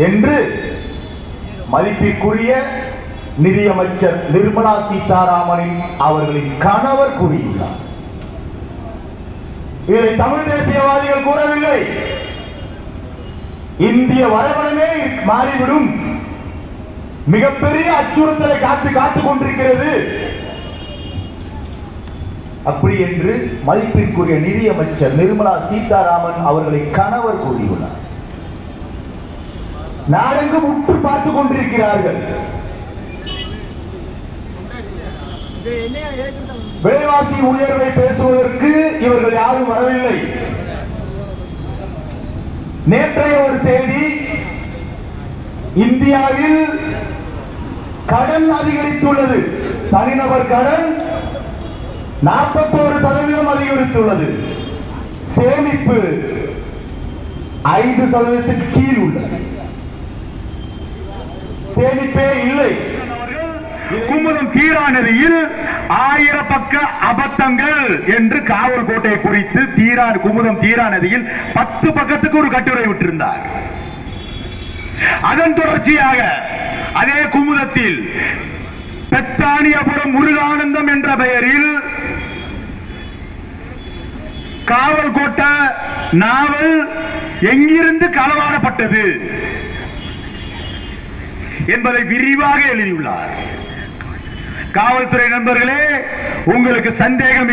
என்று மதிப்பிற்குரிய நிதியமைச்சர் நிர்மலா சீதாராமன் அவர்களின் கணவர் கூறியுள்ளார். இதை தமிழ் தேசியவாதிகள் கூறவில்லை. இந்திய வரைபடமே மாறிவிடும், மிகப்பெரிய அச்சுறுத்தலை காத்துக் கொண்டிருக்கிறது அப்படி என்று மதிப்பிற்குரிய நிதியமைச்சர் நிர்மலா சீதாராமன் அவர்களை கணவர் கூறியுள்ளார். நாடெங்கும் உற்று பார்த்துக் கொண்டிருக்கிறார்கள். விலைவாசி உயர்வை பேசுவதற்கு இவர்கள் யாரும் வரவில்லை. நேற்றைய ஒரு செய்தி, இந்தியாவில் கடன் அதிகரித்துள்ளது. தனிநபர் கடன் 41% அதிகரித்துள்ளது. சேமிப்பு 5% கீழ் உள்ளது. சேமிப்பே இல்லை. குமுதம் தீரா நதியில் 1000 பக்க அபத்தங்கள் என்று காவல்கோட்டை குறித்து குமுதம் தீரா நதியில் 10 பக்கத்துக்கு ஒரு கட்டுரை விட்டிருந்தார். அதன் தொடர்ச்சியாக அதே குமுதத்தில் பெத்தானியபுரம் முருகானந்தம் என்ற பெயரில் காவல்கோட்டை நாவல் எங்கிருந்து களவாடப்பட்டது என்பதை விரிவாக எழுதியுள்ளார். காவல்துறை நண்பர்களே, உங்களுக்கு சந்தேகம்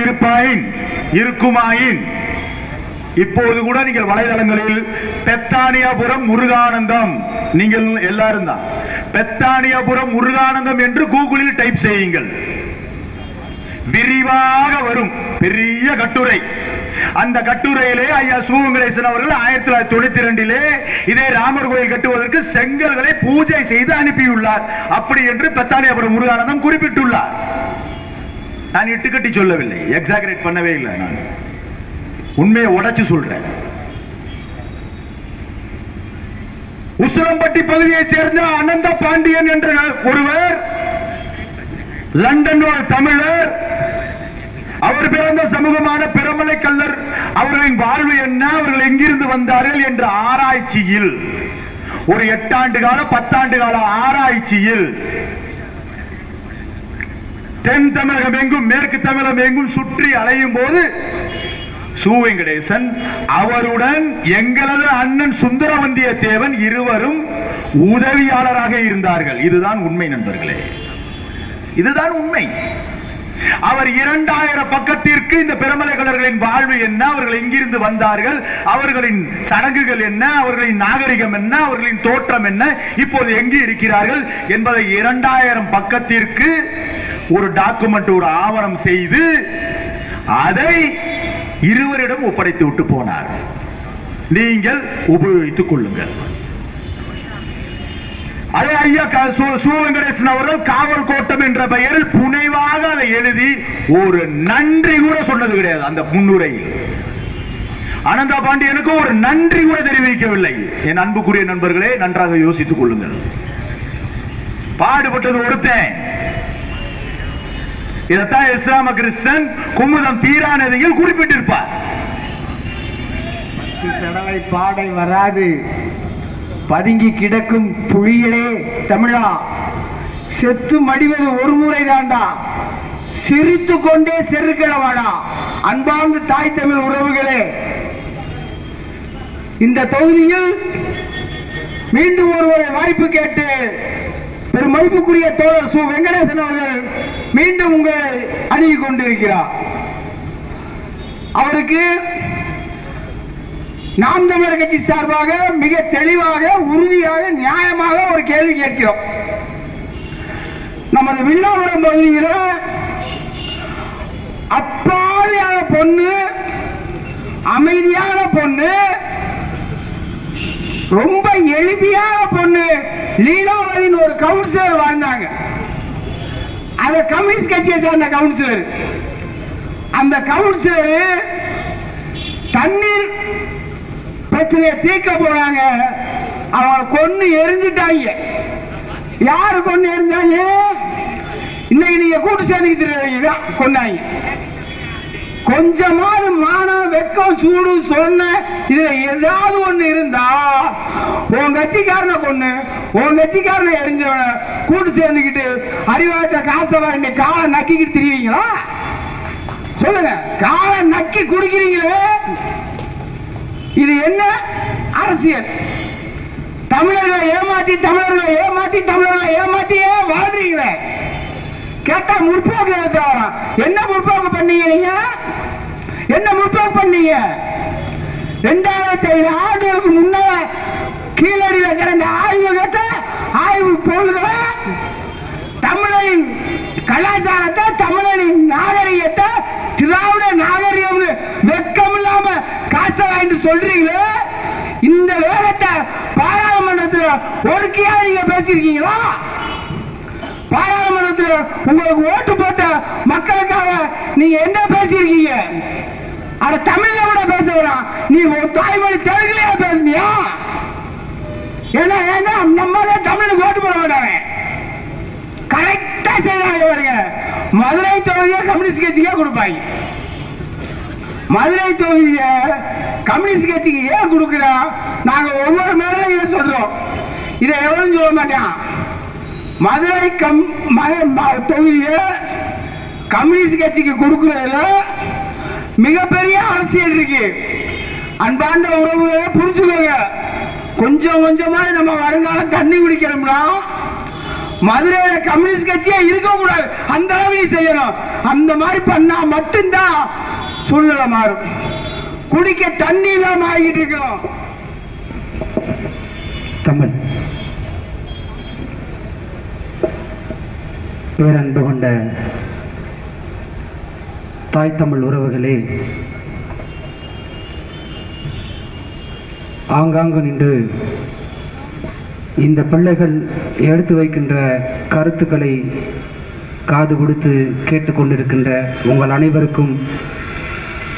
இருக்குமாயின் இப்போது கூட நீங்கள் வலைதளங்களில் பெத்தானியபுரம் முருகானந்தம், நீங்கள் எல்லாரும் தான் பெத்தானியபுரம் முருகானந்தம் என்று கூகுளில் டைப் செய்யுங்கள். விரிவாக வரும் பெரிய கட்டுரை. அந்த கட்டுரையிலே ஐயா சு. வெங்கடேசன் அவர்கள் 1992 இதே ராமர் கோயில் கட்டுவதற்கு செங்கல்களை பூஜை செய்து அனுப்பியுள்ளார். அப்படி என்று பெத்தானியபுரம் முருகானந்தம் குறிப்பிட்டுள்ளார். நான் இட்டுக்கட்டி சொல்லவில்லை, எக்ஸாகரேட் பண்ணவே இல்லை. நான் உண்மையை உடைச்சு சொல்றேன். உசிலம்பட்டி பகுதியைச் சேர்ந்த அனந்த பாண்டியன் என்ற ஒருவர், லண்டன் வாழ் தமிழர், அவர் பிறந்த சமூகமான பிரமலை கல்லர், அவர்களின் வாழ்வு என்ன, அவர்கள் எங்கிருந்து வந்தார்கள் என்ற ஆராய்ச்சியில், ஒரு 8 ஆண்டு கால 10 ஆண்டு கால ஆராய்ச்சியில் தென் தமிழகம் எங்கும் மேற்கு தமிழகம் எங்கும் சுற்றி அலையும் போது சு. வெங்கடேசன் அவருடன் எங்களது அண்ணன் சுந்தரவந்திய தேவன் இருவரும் உதவியாளராக இருந்தார்கள். இதுதான் உண்மை நண்பர்களே, இதுதான் உண்மை. அவர் 2000 பக்கத்திற்கு இந்த பிரமலைகளர்களின் வாழ்வு என்ன, அவர்கள் எங்கிருந்து வந்தார்கள், அவர்களின் சடங்குகள் என்ன, அவர்களின் நாகரிகம் என்ன, அவர்களின் தோற்றம் என்ன, இப்போது எங்கு இருக்கிறார்கள் என்பதை 2000 பக்கத்திற்கு ஒரு டாக்குமெண்ட், ஒரு ஆவணம் செய்து அதை இருவரிடம் ஒப்படைத்து விட்டு போனார். நீங்கள் உபயோகித்துக் கொள்ளுங்கள். அதே ஐயா சு. வெங்கடேசன் அவர்கள் காவல் கோட்டம் என்ற பெயரில் புனைவாக அதை எழுதி ஒரு நன்றி கூட சொன்னது கிடையாது. அந்த முன்னுரையில் அனந்த பாண்டியனுக்கு ஒரு நன்றி கூட தெரிவிக்கவில்லை. என் அன்புக்குரிய நண்பர்களே, நன்றாக யோசித்துக் கொள்ளுங்கள். பாடுபட்டது ஒருத்தன். இதைத்தான் இஸ்லாம கிறிஸ்தன் குமுதம் தீரா நதியில் குறிப்பிட்டிருப்பார். தடவை பாடை வராது பதுங்கி கிடக்கும் புலிகளே தமிழா, செத்து மடிவது ஒரு முறை தாண்டா, சிரித்து கொண்டே செருக்கிடவாடா. அன்பார்ந்த தாய் தமிழ் உறவுகளே, இந்த தொகுதியில் மீண்டும் ஒருவரை வாய்ப்பு கேட்டு பெரும் மதிப்புக்குரிய தோழர் சு. வெங்கடேசன் அவர்கள் மீண்டும் உங்களை அணுகிக் கொண்டிருக்கிறார். அவருக்கு நாம் தமிழர் கட்சி சார்பாக மிக தெளிவாக, உறுதியாக, நியாயமாக ஒரு கேள்வி கேட்கிறோம். நமது வில்லாபுரம் பகுதியில் அப்பாவியான பொண்ணு, அமைதியான பொண்ணு, ரொம்ப எளிமையான பொண்ணு லீலாவதியின் ஒரு கவுன்சிலர் வாழ்ந்தாங்க. அந்த கம்யூனிஸ்ட் கட்சியை சேர்ந்த கவுன்சிலர். அந்த கவுன்சிலர் தண்ணீர் பிரச்சனையை தீர்க்க போறாங்க, அவங்க கொன்னு எரிஞ்சிட்டாங்க. யாரு கொண்டு எரிஞ்சாங்க? இன்னைக்கு நீங்க கூட்டு சேர்ந்துக்கிட்டு கொண்டாங்க. கொஞ்சமாவது மானம் வெக்கம் சூடு சொன்ன இதுல ஏதாவது ஒண்ணு இருந்தா உன் கட்சிக்காரனை கொண்டு உன் கட்சிக்காரனை எரிஞ்சவன கூட்டு சேர்ந்துக்கிட்டு அறிவாயத்தை காசை வாங்கி காலை நக்கிக்கிட்டு திரிவீங்களா? சொல்லுங்க. காலை நக்கி குடிக்கிறீங்களே, இது என்ன அரசியல்? தமிழர்களை ஏமாற்றி தமிழர்களை ஏமாற்றி தமிழர்களை ஏமாற்றியே வாழ்றீங்களே. கேட்டா முற்போக்கு என்ன முற்போக்கு பண்ணீங்க? நீங்க என்ன முற்போக்கு பண்ணீங்க? 2005 ஆண்டுகளுக்கு முன்னால கீழடியில் கிடந்த ஆய்வுகத்தை ஆய்வு பொருள்களை தமிழரின் கலாச்சாரத்தை தமிழரின் நாகரிகத்தை திராவிட நாகரிகம் வெக்கம் இல்லாம காசை வாங்கிட்டு சொல்றீங்களே, இந்த வேகத்தை பாராளுமன்றத்தில் ஒருக்கையா நீங்க பேசிருக்கீங்களா? பாராளுமன்றத்தில் உங்களுக்கு ஓட்டு போட்ட மக்களுக்காக நீங்க என்ன பேசியிருக்கீங்க? அட தமிழ்ல கூட பேசலாம். நீ தாய்மொழி தெலுங்குலயா பேசுனியா? ஏன்னா நம்மளே தமிழுக்கு ஓட்டு போட மாட்டாங்க. கரெக்டா செய்யறாங்க. மதுரை தொகுதியை கம்யூனிஸ்ட் கட்சிக்கே கொடுப்பாங்க. மதுரை தொகுதிய கம்யூனிஸ்ட் கட்சிக்கு ஏன் கொடுக்கிறோம்? நாங்க ஒவ்வொரு மேலும் இதை சொல்றோம். இதை எவரும் சொல்ல மாட்டான். மதுரை தொகுதிய கம்யூனிஸ்ட் கட்சிக்கு கொடுக்கிறதுல மிகப்பெரிய அரசியல் இருக்கு. அன்பார்ந்த உறவுகளை புரிஞ்சுக்கோங்க. கொஞ்சம் கொஞ்சமா நம்ம வருங்காலம் தண்ணி குடிக்கணும்னா மதுரையில கம்யூனிஸ்ட் கட்சியே இருக்க கூடாது. அந்த அளவு செய்யணும். அந்த மாதிரி பண்ணா மட்டும்தான் சூழ்நிலை மாறும். குடிக்க தண்ணி இல்லாம ஆகிட்டு இருக்கோம். தமிழ் பேரன்பு கொண்ட தாய் தமிழ் உறவுகளே, ஆங்காங்கு நின்று இந்த பிள்ளைகள் எடுத்து வைக்கின்ற கருத்துக்களை காது கொடுத்து கேட்டுக்கொண்டிருக்கின்ற உங்கள் அனைவருக்கும்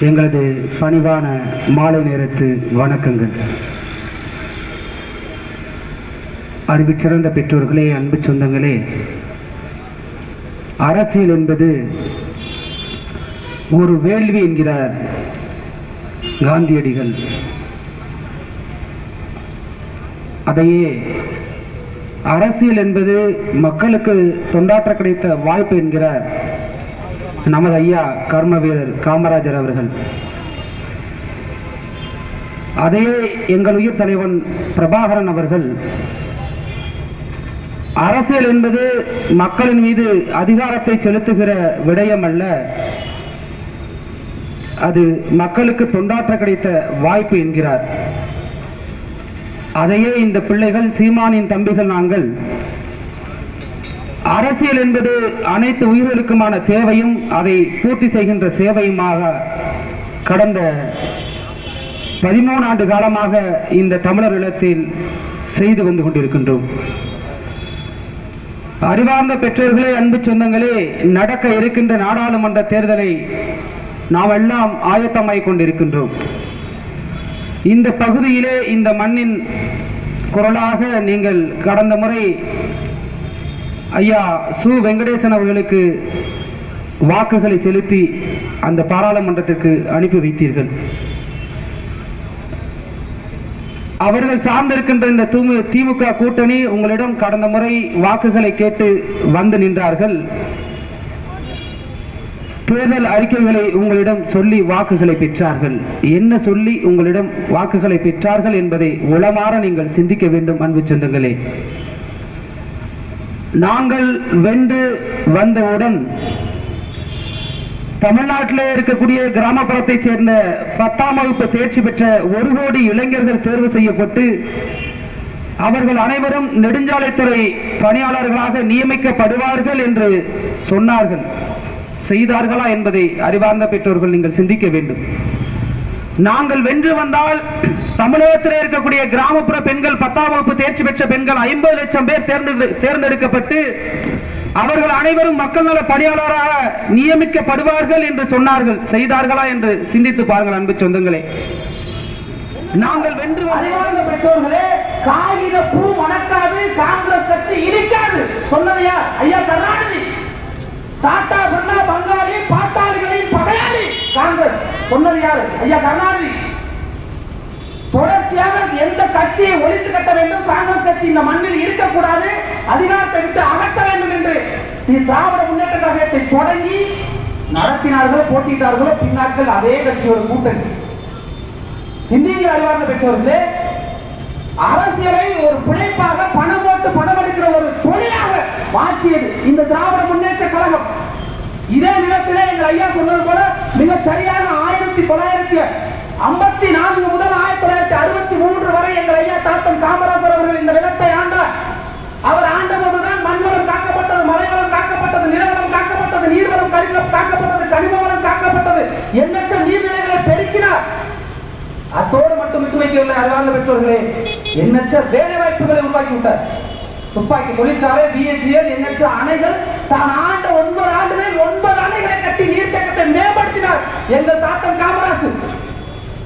எங்களது பணிவான மாலை நேரத்து வணக்கங்கள். அறிவிச்சிறந்த பெற்றோர்களே, அன்பு சொந்தங்களே, அரசியல் என்பது ஒரு வேள்வி என்கிறார் காந்தியடிகள். அதையே அரசியல் என்பது மக்களுக்கு தொண்டாற்ற கிடைத்த வாய்ப்பு என்கிறார் நமது ஐயா கர்ம வீரர் காமராஜர் அவர்கள். அதையே எங்கள் உயிர் தலைவன் பிரபாகரன் அவர்கள், அரசியல் என்பது மக்களின் மீது அதிகாரத்தை செலுத்துகிற விடயம் அல்ல, அது மக்களுக்கு தொண்டாற்ற கிடைத்த வாய்ப்பு என்கிறார். அதையே இந்த பிள்ளைகள் சீமானின் தம்பிகள் நாங்கள் அரசியல் என்பது அனைத்து உயிர்களுக்குமான தேவையும் அதை பூர்த்தி செய்கின்ற சேவையுமாக கடந்த 13 ஆண்டு காலமாக இந்த தமிழர் நிலத்தில் செய்து வந்து கொண்டிருக்கின்றோம். அறிவார்ந்த பெற்றோர்களே, அன்பு சொந்தங்களே, நடக்க இருக்கின்ற நாடாளுமன்ற தேர்தலை நாம் எல்லாம் ஆயத்தமாய் கொண்டிருக்கின்றோம். இந்த பகுதியிலே இந்த மண்ணின் குரலாக நீங்கள் கடந்த முறை ஐயா சு வெங்கடேசன் அவர்களுக்கு வாக்குகளை செலுத்தி அந்த பாராளுமன்றத்திற்கு அனுப்பி வைத்தீர்கள். அவர்கள் சார்ந்திருக்கின்ற இந்த திமுக கூட்டணி உங்களிடம் கடந்த முறை வாக்குகளை கேட்டு வந்து நின்றார்கள். தேர்தல் அறிக்கைகளை உங்களிடம் சொல்லி வாக்குகளை பெற்றார்கள். என்ன சொல்லி உங்களிடம் வாக்குகளை பெற்றார்கள் என்பதை உளமாற நீங்கள் சிந்திக்க வேண்டும். அன்பு சொந்தங்களே, நாங்கள் வென்று வந்தவுடன் தமிழ்நாட்டிலே இருக்கக்கூடிய கிராமப்புறத்தை சேர்ந்த 10ஆம் வகுப்பு தேர்ச்சி பெற்ற 1 கோடி இளைஞர்கள் தேர்வு செய்யப்பட்டு அவர்கள் அனைவரும் நெடுஞ்சாலைத்துறை பணியாளர்களாக நியமிக்கப்படுவார்கள் என்று சொன்னார்கள். செய்தார்களா என்பதை அறிவார்ந்த பெற்றோர்கள் நீங்கள் சிந்திக்க வேண்டும். நாங்கள் வென்று வந்தால் தமிழகத்தில் இருக்கக்கூடிய கிராமப்புற பெண்கள் 10ஆம் வகுப்பு தேர்ச்சி பெற்ற பெண்கள் 50 லட்சம் பேர் தேர்ந்தெடுக்கப்பட்டு அவர்கள் அனைவரும் மக்கள் நல பணியாளராக நியமிக்கப்படுவார்கள் என்று சொன்னார்கள். செய்தார்களா என்று சிந்தித்து பாருங்கள். அன்பு சொந்தங்களே, நாங்கள் வென்று அறிவார்ந்த பெற்றோர்களே, காகித பூ மணக்காது, காங்கிரஸ் கட்சி இடிக்காது சொன்னதையா ஐயா கருணாநிதி. டாடா பிர்லா பங்காளி பாட்டாளிகளின் பகையாளி காங்கிரஸ் சொன்னது யாரு? ஐயா கருணாநிதி. தொடர்ச்சியாக எந்த கட்சியை ஒழித்து கட்ட வேண்டும், காங்கிரஸ் கட்சி இந்த மண்ணில் இருக்கக்கூடாது, அதிகாரத்தை விட்டு அகற்ற வேண்டும் என்று திராவிட முன்னேற்ற கழகத்தை தொடங்கி நடத்தினார்களோ போட்டியிட்டார்களோ பின்னாட்கள் அதே கட்சியோட கூட்டணி. இந்திய அறிவார்ந்த பெற்றவர்களே, அரசியலை ஒரு பிழைப்பாக பணம் போட்டு பணம் அளிக்கிற ஒரு தொழிலாக மாற்றியது இந்த திராவிட முன்னேற்ற கழகம். இதே நிலத்திலே எங்கள் ஐயா சொன்னது போல மிக சரியாக 1954 முதல் 1963 வரை எங்கள் ஐயா தாத்தன் காமராஜர் அவர்கள் இந்த நிலத்தை ஆண்டார். அவர் ஆண்ட போதுதான் மண்வளம் காக்கப்பட்டது, மலைவளம் காக்கப்பட்டது, நிலவளம் காக்கப்பட்டது, நீர்வளம் காக்கப்பட்டது, கனிம வளம் காக்கப்பட்டது, எண்ணற்ற நீர்நிலைகளை பெருக்கினார். அத்தோடு மட்டும் விட்டு வைக்கவில்லை அறிவார்ந்த பெற்றோர்களே, எண்ணற்ற வேலை வாய்ப்புகளை உருவாக்கி விட்டார். துப்பாக்கி தொழிற்சாலை, பிஎஸ்சிஎல், எண்ணற்ற அணைகள், தான் ஆண்ட 9 ஆண்டுகளில் 9 அணைகளை கட்டி நீர்த்தேக்கத்தை மேம்படுத்தினார் எங்கள் தாத்தன் காமராஜ்.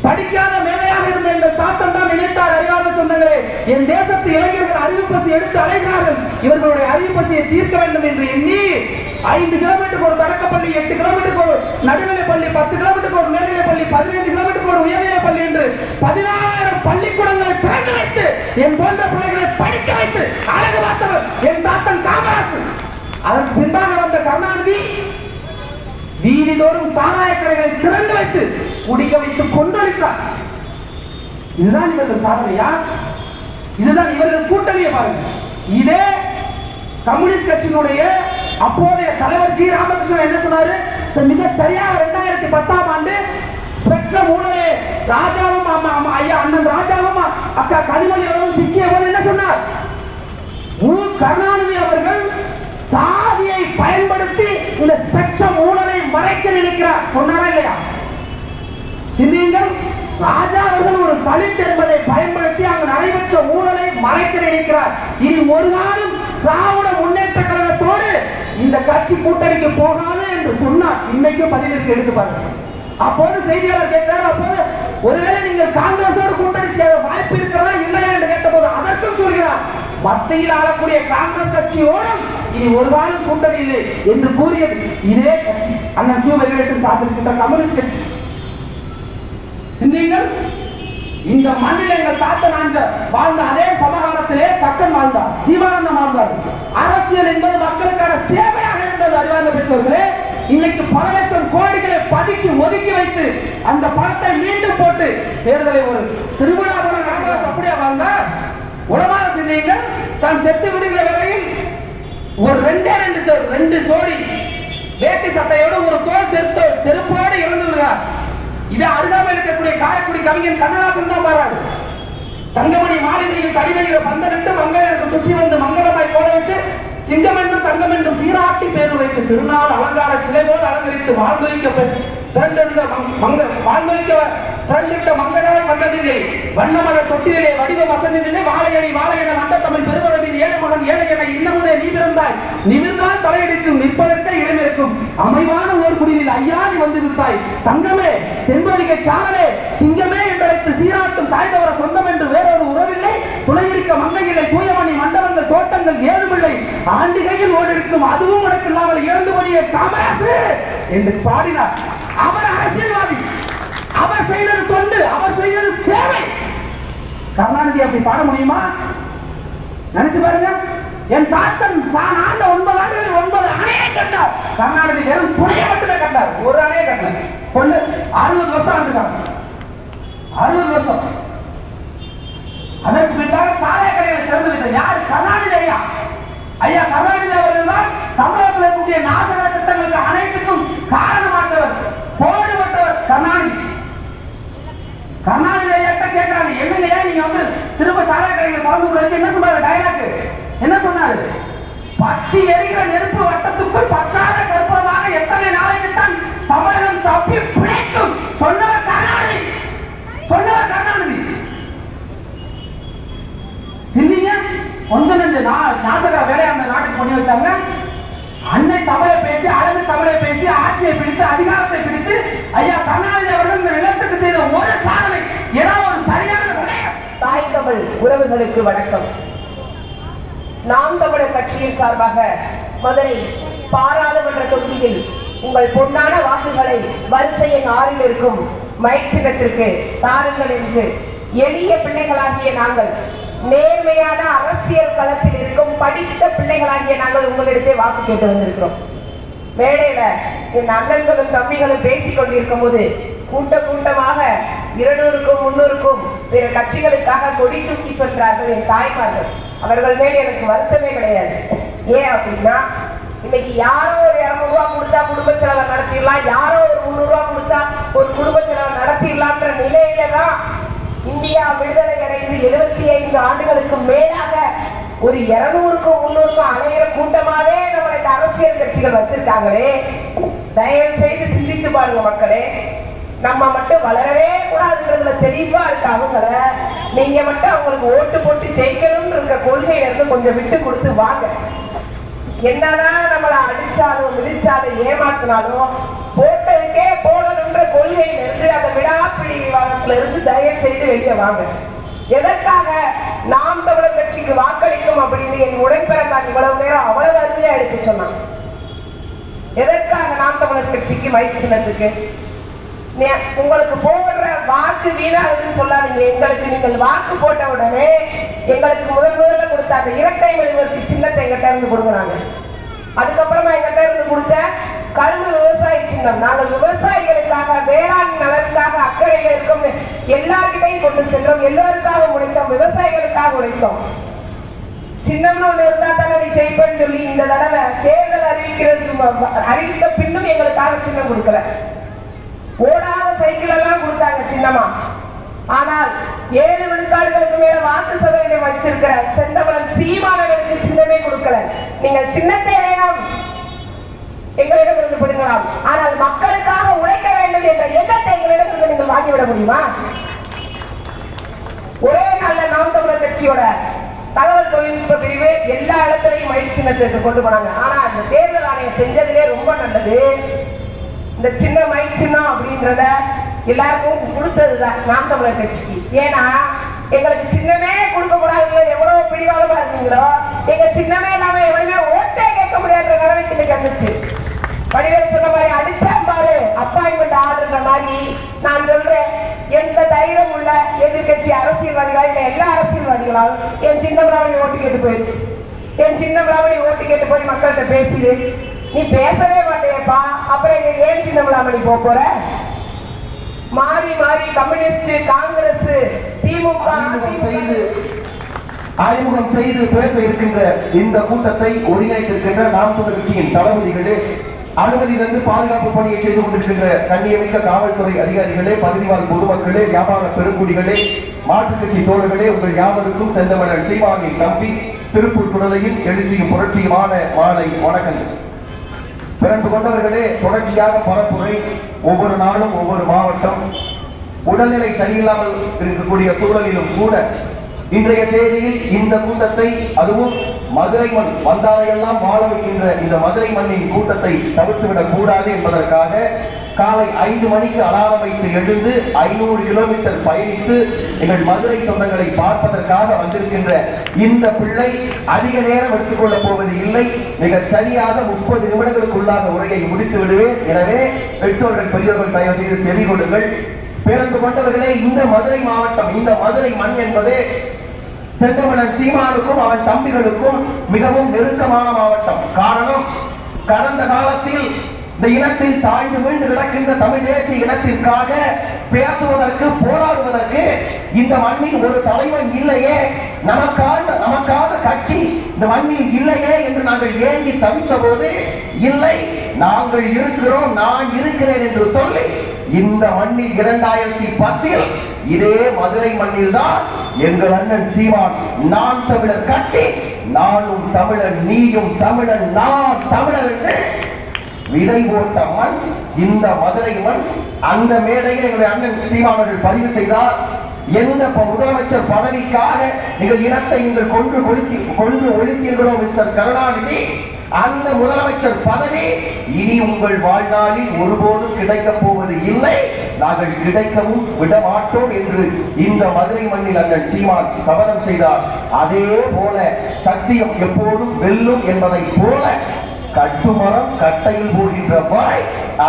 படிக்காத மேதையாக இருந்த எங்கள் தாத்தன் தான் நினைத்தார். அறிவார்ந்த சொந்தங்களே, என் தேசத்து இளைஞர்கள் அறிவு பசி எடுத்து அலைகிறார்கள், இவர்களுடைய அறிவு பசியை தீர்க்க வேண்டும் என்று எண்ணி 5 கிலோமீட்டருக்கு ஒரு தொடக்கப்பள்ளி, 8 கிலோமீட்டருக்கு ஒரு நடுநிலை பள்ளி, 10 கிலோமீட்டருக்கு ஒரு மேல்நிலை பள்ளி, 15 கிலோமீட்டருக்கு ஒரு உயர்நிலை பள்ளி என்று 14,000 பள்ளிக்கூடங்களை திறந்து வைத்து என் போன்ற பிள்ளைகளை படிக்க வைத்து அழகு பார்த்தவர் என் தாத்தன் காமராஜ். அதற்கு பின்பாக வந்த கருணாநிதி வீதிதோறும் சாராய கடைகளை திறந்து வைத்து குடிக்க வைத்து கொன்றளித்தார். இதுதான் இவர்கள் சாதனையா? இதுதான் இவர்கள் கூட்டணியை பாருங்க. இதே கம்யூனிஸ்ட் கட்சியினுடைய அப்போதைய தலைவர் ஜி ராமகிருஷ்ணன் என்ன சொன்னாரு? மிக சரியாக 2010ஆம் ஆண்டு ஸ்பெக்ட்ரம் ஊழலே ராஜாவும் ஐயா அண்ணன் ராஜாவும் அக்கா கனிமொழி அவர்களும் சிக்கிய போது என்ன சொன்னார்? கருணாநிதி அவர்கள் சாதியை பயன்படுத்தி இந்த ஸ்பெக்ட்ரம் ஊழலை மறைக்க நினைக்கிறார் சொன்னாரா இல்லையா? சிந்தியுங்கள். ராஜா அவர்கள் ஒரு தலித் என்பதை பயன்படுத்தி அங்கு நடைபெற்ற ஊழலை மறைக்க நினைக்கிறார். இனி ஒரு நாளும் திராவிட முன்னேற்ற கழகத்தோடு இந்த கட்சி கூட்டணிக்கு போகாது என்று சொன்னார். இன்னைக்கு பதிவிற்கு எடுத்து பாருங்க. அப்போது செய்தியாளர் கேட்கிறார், அப்போது ஒருவேளை நீங்கள் காங்கிரஸோடு கூட்டணி செய்ய வாய்ப்பு இருக்கிறதா இல்லையா என்று கேட்டபோது அதற்கும் சொல்கிறார், மத்தியில் ஆளக்கூடிய காங்கிரஸ் கட்சியோடும் இனி ஒரு நாளும் கூட்டணி இல்லை என்று கூறியது இதே கட்சி, அண்ணன் சு வெங்கடேசன் சார்ந்திருக்கின்ற கம்யூனிஸ்ட் கட்சி. சிந்தியுங்கள். இந்த மண்ணில் எங்கள் தாத்தன் வாழ்ந்த அதே சமகாலத்திலே கக்கன் வாழ்ந்தார், ஜீவானந்தம் வாழ்ந்தார். அரசியல் என்பது மக்களுக்கான சேவையாக இருந்தது. அறிவார்ந்த பெற்றோர்களே, இன்னைக்கு பல லட்சம் கோடிகளை பதுக்கி ஒதுக்கி வைத்து அந்த பணத்தை மீண்டும் போட்டு தேர்தலை ஒரு திருவிழா போல காங்கிரஸ் அப்படியே வாழ்ந்தார். உலமாக சிந்தியுங்கள். தான் செத்து விடுகிற வரையில் ஒரு 2 ஜோடி வேட்டி சட்டையோடு ஒரு தோல் செருப்போடு இறந்து விடுகிறார். இது அருகாமையில் இருக்கக்கூடிய காரைக்குடி கவிஞன் கண்ணதாசன் தான் பாராது. தங்கமணி மாளிகையில் தடிவையில பந்தனிட்டு மங்கையர்கள் சுற்றி வந்து மங்களமாய் போடவிட்டு சிங்கம் என்றும் தங்கம் என்றும் சீராட்டி பேர் வைத்து திருநாள் அலங்கார சிலை போல் அலங்கரித்து வாழ்ந்தொழிக்க பிறந்திட்ட மங்கனாய் வந்ததில்லை, வண்ணமல தொட்டிலே வடிவம் அசனிலே வாழையடி வாழையென வந்த தமிழ் பெருமளவில் ஏழை மகன் ஏழை என இன்னமுதே நீ பிறந்தாய், நிமிர்ந்தால் தலையடிக்கும் நிற்பதற்கே இடமிருக்கும் அமைவான ஓர் குடியில் ஐயா நீ வந்திருந்தாய், தங்கமே தென்பதிகை சாரலே சிங்கமே என்றழைத்து சீராட்டும் தாய் தவற சொந்தம் என்று வேறொரு உறவில்லை, துணையிருக்க மங்கையில்லை, தூயமணி மண்டபங்கள் தோட்டங்கள் ஏதுமில்லை, ஆண்டிகையில் ஓடிருக்கும் அதுவும் உனக்கு இல்லாமல் இறந்துபடிய காமராசு என்று பாடினார். அவர் அரசியல்வாதி, அவர் செய்தது தொண்டு, அவர் செய்தது சேவை. கருணாநிதி அப்படி பாட முடியுமா? நினைச்சு பாருங்க. என் தாத்தன் தான் ஆண்ட 9 ஆண்டுகளில் 9 அணையை கண்டார். கருணாநிதி வெறும் துணையை மட்டுமே கண்டார், ஒரு அணையை கண்டார். கொண்டு 60 வருஷம் ஆண்டுதான், 60 வருஷம். அதற்கு பின்பாக சாலை கடைகளை திறந்து விட்டார். யார்? கருணாநிதி ஐயா. ஐயா கருணாநிதி அவர்கள் தான் தமிழகத்தில் இருக்கக்கூடிய நாசக திட்டங்களுக்கு அனைத்துக்கும் காரணமாட்டவர், போடுபட்டவர் கருணாநிதி. கருணாநிதி ஐயா கேட்கிறாங்க, என்னங்க நீங்க வந்து திரும்ப சாலை கடைகளை திறந்து விடுறதுக்கு என்ன சொன்னாரு? டயலாக் என்ன சொன்னாரு? பச்சி எரிகிற நெருப்பு வட்டத்துக்குள் பச்சாத கற்பமாக எத்தனை நாளைக்கு தான் தமிழகம் தப்பி பிழைக்கும் சொன்னவர் கருணாநிதி, சொன்னவர் கருணாநிதி. சிந்திங்க. கொஞ்சம் நெஞ்ச நாசக வேலையை அந்த நாட்டுக்கு பண்ணி வச்சாங்க. அன்னை தமிழை பேசி, அழகு தமிழை பேசி ஆட்சியை பிடித்து அதிகாரத்தை பிடித்து ஐயா கருணாநிதி அவர்கள் இந்த நிலத்துக்கு செய்த ஒரு சாதனை, ஏதாவது ஒரு சரியான தாய் தமிழ் உறவுகளுக்கு வணக்கம். நாம் தமிழர் கட்சியின் சார்பாக மதுரை பாராளுமன்ற தொகுதியில் உங்கள் பொன்னான வாக்குகளை வரிசையின் 6 இருக்கும் மைக் சின்னத்திற்கு தாருங்கள் என்று எளிய பிள்ளைகளாகிய நாங்கள், நேர்மையான அரசியல் களத்தில் இருக்கும் படித்த பிள்ளைகளாகிய நாங்கள் உங்களிடத்தை வாக்கு கேட்டு வந்திருக்கிறோம். மேடையில என் அண்ணன்களும் தம்பிகளும் பேசிக் கொண்டிருக்கும் போது கூட்டமாக 200க்கும் 300க்கும் பிற கட்சிகளுக்காக கொடி தூக்கி சென்றார்கள் என் தாய்மார்கள். அவர்கள் மேல் எனக்கு வருத்தமே கிடையாது. ஏன் அப்படின்னா, இன்னைக்கு யாரோ ஒரு 200 ரூபாய் கொடுத்தா குடும்ப செலவை நடத்திடலாம், யாரோ ஒரு 300 ரூபாய் கொடுத்தா ஒரு குடும்ப செலவை நடத்திடலாம்ன்ற நிலையில தான் இந்தியா விடுதலை அடைந்து 75 ஆண்டுகளுக்கு மேலாக ஒரு 200க்கும் 300க்கும் அலையிற கூட்டமாவே நம்மளை இந்த அரசியல் கட்சிகள் வச்சிருக்காங்களே. தயவு செய்து சிந்திச்சு பாருங்க மக்களே. நம்ம மட்டும் வளரவே கூடாதுன்றதுல தெளிவா இருக்க அவங்கள நீங்க மட்டும் அவங்களுக்கு ஓட்டு போட்டு ஜெயிக்கணும்னு இருக்க கொள்கையில இருந்து கொஞ்சம் விட்டு கொடுத்து வாங்க. என்னதான் நம்மளை அடிச்சாலும் மிதிச்சாலும் ஏமாத்தினாலும் போட்டதுக்கே போடணும்ன்ற கொள்கையில இருந்து அந்த விடாப்பிடிவாதத்துல இருந்து தயவு செய்து வெளியே வாங்க. எதற்காக நாம் தமிழர் கட்சிக்கு வாக்களிக்கும் அப்படின்னு என் உடன்பிறந்தான் இவ்வளவு நேரம் அவ்வளவு அருமையா எடுத்து சொன்னான். எதற்காக நாம் தமிழர் கட்சிக்கு மைக் சின்னத்துக்கு உங்களுக்கு போடுற வாக்கு வீணாகுதுன்னு சொல்லாதீங்க. எங்களுக்கு நீங்கள் வாக்கு போட்ட உடனே எங்களுக்கு முதல்ல கொடுத்த அந்த இரட்டை மெழுகுவர்த்தி சின்னத்தை எங்கிட்ட இருந்து கொடுக்குறாங்க. அதுக்கப்புறமா எங்கிட்ட இருந்து கொடுத்த கரும்பு விவசாய சின்னம். நாங்கள் விவசாயிகளுக்காக, வேளாண் நலனுக்காக அக்கறையில் இருக்கோம், எல்லார்கிட்டையும் கொண்டு சென்றோம், எல்லோருக்காக உழைத்தோம், விவசாயிகளுக்காக உழைத்தோம். சின்னம்னு ஒண்ணு இருந்தா தானே நீ ஜெயிப்பேன்னு சொல்லி இந்த தடவை தேர்தல் அறிவித்த பின்னும் எங்களுக்காக சின்னம் கொடுக்கல. ஓடாத சைக்கிள் எல்லாம் கொடுத்தாங்க சின்னமா. ஆனால் 7 விழுக்காடுகளுக்கு மேல வாக்கு சதவீதம் வச்சிருக்கிற செந்தமலன் சீமானவர்களுக்கு சின்னமே கொடுக்கல. நீங்கள் சின்னத்தை வேணும் எங்களிடமிருந்து பிடுங்கலாம், ஆனால் மக்களுக்காக உழைக்க வேண்டும் என்ற எண்ணத்தை எங்களிடமிருந்து நீங்கள் வாங்கிவிட முடியுமா? ஒரே நல்ல நாம் தமிழர் கட்சியோட தகவல் தொழில்நுட்ப பிரிவு எல்லா இடத்திலையும் மைக் சின்னத்திற்கு கொண்டு போனாங்க. ஆனா அந்த தேர்தல் ஆணையம் செஞ்சதுலே ரொம்ப நல்லது. இந்த சின்ன மைக் சின்னம் அப்படின்றத எல்லாருக்கும் கொடுத்ததுதான் நாம் தமிழர் கட்சிக்கு. ஏன்னா எங்களுக்கு சின்னமே கொடுக்க கூடாதுங்களோ, எவ்வளவு பிடிவாதமா இருந்தீங்களோ, எங்க சின்னமே இல்லாம எவனுமே ஓட்டே கேட்க முடியாத நிலைமைக்கு இன்னைக்கு வந்துச்சு. வடிவேல் சொன்ன மாதிரி அடிச்சாம் பாரு அப்பாயின்மெண்ட் ஆடுற மாதிரி நான் சொல்றேன். எந்த தைரியம் உள்ள எதிர்கட்சி அரசியல்வாதிகளா இல்ல எல்லா அரசியல்வாதிகளாலும் என் சின்ன பிராமணி ஓட்டு கேட்டு போயிருக்கு. என் சின்ன பிராமணி ஓட்டு கேட்டு போய் மக்கள்கிட்ட பேசுது. நீ பேசவே மாட்டேப்பா, அப்புறம் ஏன் சின்ன பிராமணி போற? மாறி மாறி கம்யூனிஸ்ட், காங்கிரஸ், திமுக அறிமுகம் செய்து பேச இருக்கின்ற இந்த கூட்டத்தை ஒருங்கிணைத்திருக்கின்ற நாம் தமிழர் கட்சியின் தளபதிகளே, அனுமதி தந்து பாதுகாப்பு பணியை செய்து கொண்டிருக்கின்ற கண்ணியமிக்க காவல்துறை அதிகாரிகளே, பகுதிவாழ் பொதுமக்களே, வியாபார பெருங்குடிகளே, மாற்றுக் கட்சி தோழர்களே, உங்கள் யாவருக்கும் செந்தமலன் சீமானின் தம்பி திருப்பூர் சுடலையும் எழுச்சியும் புரட்சியுமான மாலை வணக்கங்கள். பிறந்து கொண்டவர்களே, தொடர்ச்சியாக பரப்புரை, ஒவ்வொரு நாளும் ஒவ்வொரு மாவட்டம், உடல்நிலை சரியில்லாமல் இருக்கக்கூடிய சூழலிலும் கூட இன்றைய தேதியில் இந்த கூட்டத்தை, அதுவும் மதுரை மண் வந்தாரையெல்லாம் வாழ வைக்கின்ற இந்த மதுரை மண்ணின் கூட்டத்தை தவிர்த்துவிடக் கூடாது என்பதற்காக காலை 5 மணிக்கு அலாரம் வைத்து எழுந்து 500 கிலோமீட்டர் பயணித்து எங்கள் மதுரை சொந்தங்களை பார்ப்பதற்காக வந்திருக்கின்ற இந்த பிள்ளை அதிக நேரம் எடுத்துக்கொள்ளப் போவது இல்லை. மிக சரியாக 30 நிமிடங்களுக்குள்ளாக உரையை முடித்து விடுவேன். எனவே பெற்றோர்கள், பெரியவர்கள் தயவு செய்து செவி கொடுங்கள். பேருந்து கொண்டவர்களே, இந்த மதுரை மாவட்டம், இந்த மதுரை மண் என்பது செந்தமலன் சீமானுக்கும் அவன் தம்பிகளுக்கும் மிகவும் நெருக்கமான மாவட்டம். காரணம், கடந்த காலத்தில் இந்த இனத்தில் தாழ்ந்து வீழ்ந்து கிடக்கின்ற தமிழ் தேசிய இனத்திற்காக பேசுவதற்கு, போராடுவதற்கு இந்த மண்ணில் ஒரு தலைவன் இல்லையே, நமக்கான கட்சி இந்த மண்ணில் இல்லையே என்று நாங்கள் ஏங்கி தவித்த போது, இல்லை நாங்கள் இருக்கிறோம், நான் இருக்கிறேன் என்று சொல்லி இந்த மண்ணில் 2010 இதே மதுரை மண்ணில் தான் எங்கள் அண்ணன் சீமான் நான் தமிழர் கட்சி, நானும் தமிழன், நீயும் தமிழன், நான் தமிழர் என்று விதை போட்ட மண் இந்த மதுரை மண். அந்த மேடையில் எங்களுடைய அண்ணன் சீமானவர்கள் பதிவு செய்தார். எந்த முதலமைச்சர் பதவிக்காக எங்கள் இனத்தை நீங்கள் கொன்று ஒழித்தீர்களோ மிஸ்டர் கருணாநிதி, அந்த முதலமைச்சர் பதவி இனி உங்கள் வாழ்நாளில் ஒருபோதும் கிடைக்கப் போவது இல்லை, நாங்கள் கிடைக்கவும் விடமாட்டோம் என்று இந்த மதுரை மண்ணில் அண்ணன் சீமான் சபதம் செய்தார். அதே போல சத்தியம் எப்போதும் வெல்லும் என்பதை போல கட்டுமரம் கட்டையில் போகின்ற வரை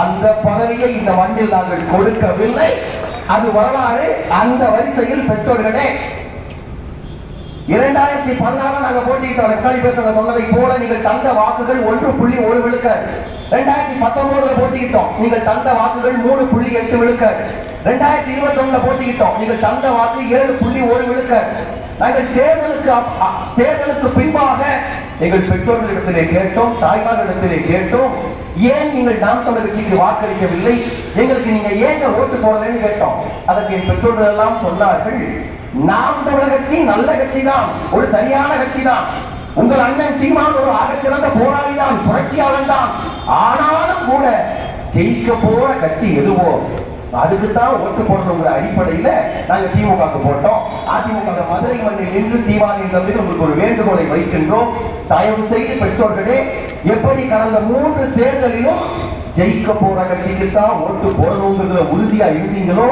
அந்த பதவியை இந்த மண்ணில் நாங்கள் கொடுக்கவில்லை. அது வரலாறு. அந்த வரிசையில் பெற்றோர்களே 2016 நாங்க போட்டியிட்டோம். எக்காளி பேசுங்க சொன்னதை போல நீங்கள் தந்த வாக்குகள் 1.1 விழுக்காடு. 2019 போட்டியிட்டோம், நீங்கள் தந்த வாக்குகள் 3.8 விழுக்காடு. 2021 போட்டியிட்டோம், நீங்கள் தந்த வாக்கு 7.1 விழுக்காடு. நாங்கள் தேர்தலுக்கு பின்பாக எங்கள் பெற்றோர்களிடத்திலே கேட்டோம், தாய்மார்களிடத்திலே கேட்டோம், ஏன் நீங்கள் நாம் தமிழர் கட்சிக்கு வாக்களிக்கவில்லை, எங்களுக்கு நீங்க ஏங்க ஓட்டு போடலன்னு கேட்டோம். அதற்கு என் பெற்றோர்கள் எல்லாம் சொன்னார்கள், நாம் தமிழர் கட்சி நல்ல கட்சி தான், ஒரு சரியான கட்சி தான். உங்கள் அண்ணன் சீமான் ஒரு ஆகச்சிறந்த போராளி தான், புரட்சியாளன் தான். ஆனாலும் கூட ஜெயிக்க போற கட்சி எதுவோ அதுக்குத்தான் ஓட்டு போடணுங்கிற அடிப்படையில நாங்க திமுக போட்டோம். அதிமுக மதுரை மண்ணில் நின்று சீமானின் தம்பி உங்களுக்கு ஒரு வேண்டுகோளை வைக்கின்றோம். தயவு செய்து பெற்றோர்களே, எப்படி கடந்த 3 தேர்தலிலும் ஜெயிக்க போற கட்சிக்கு தான் ஓட்டு போடணுங்கிறதுல உறுதியா இருந்தீங்களோ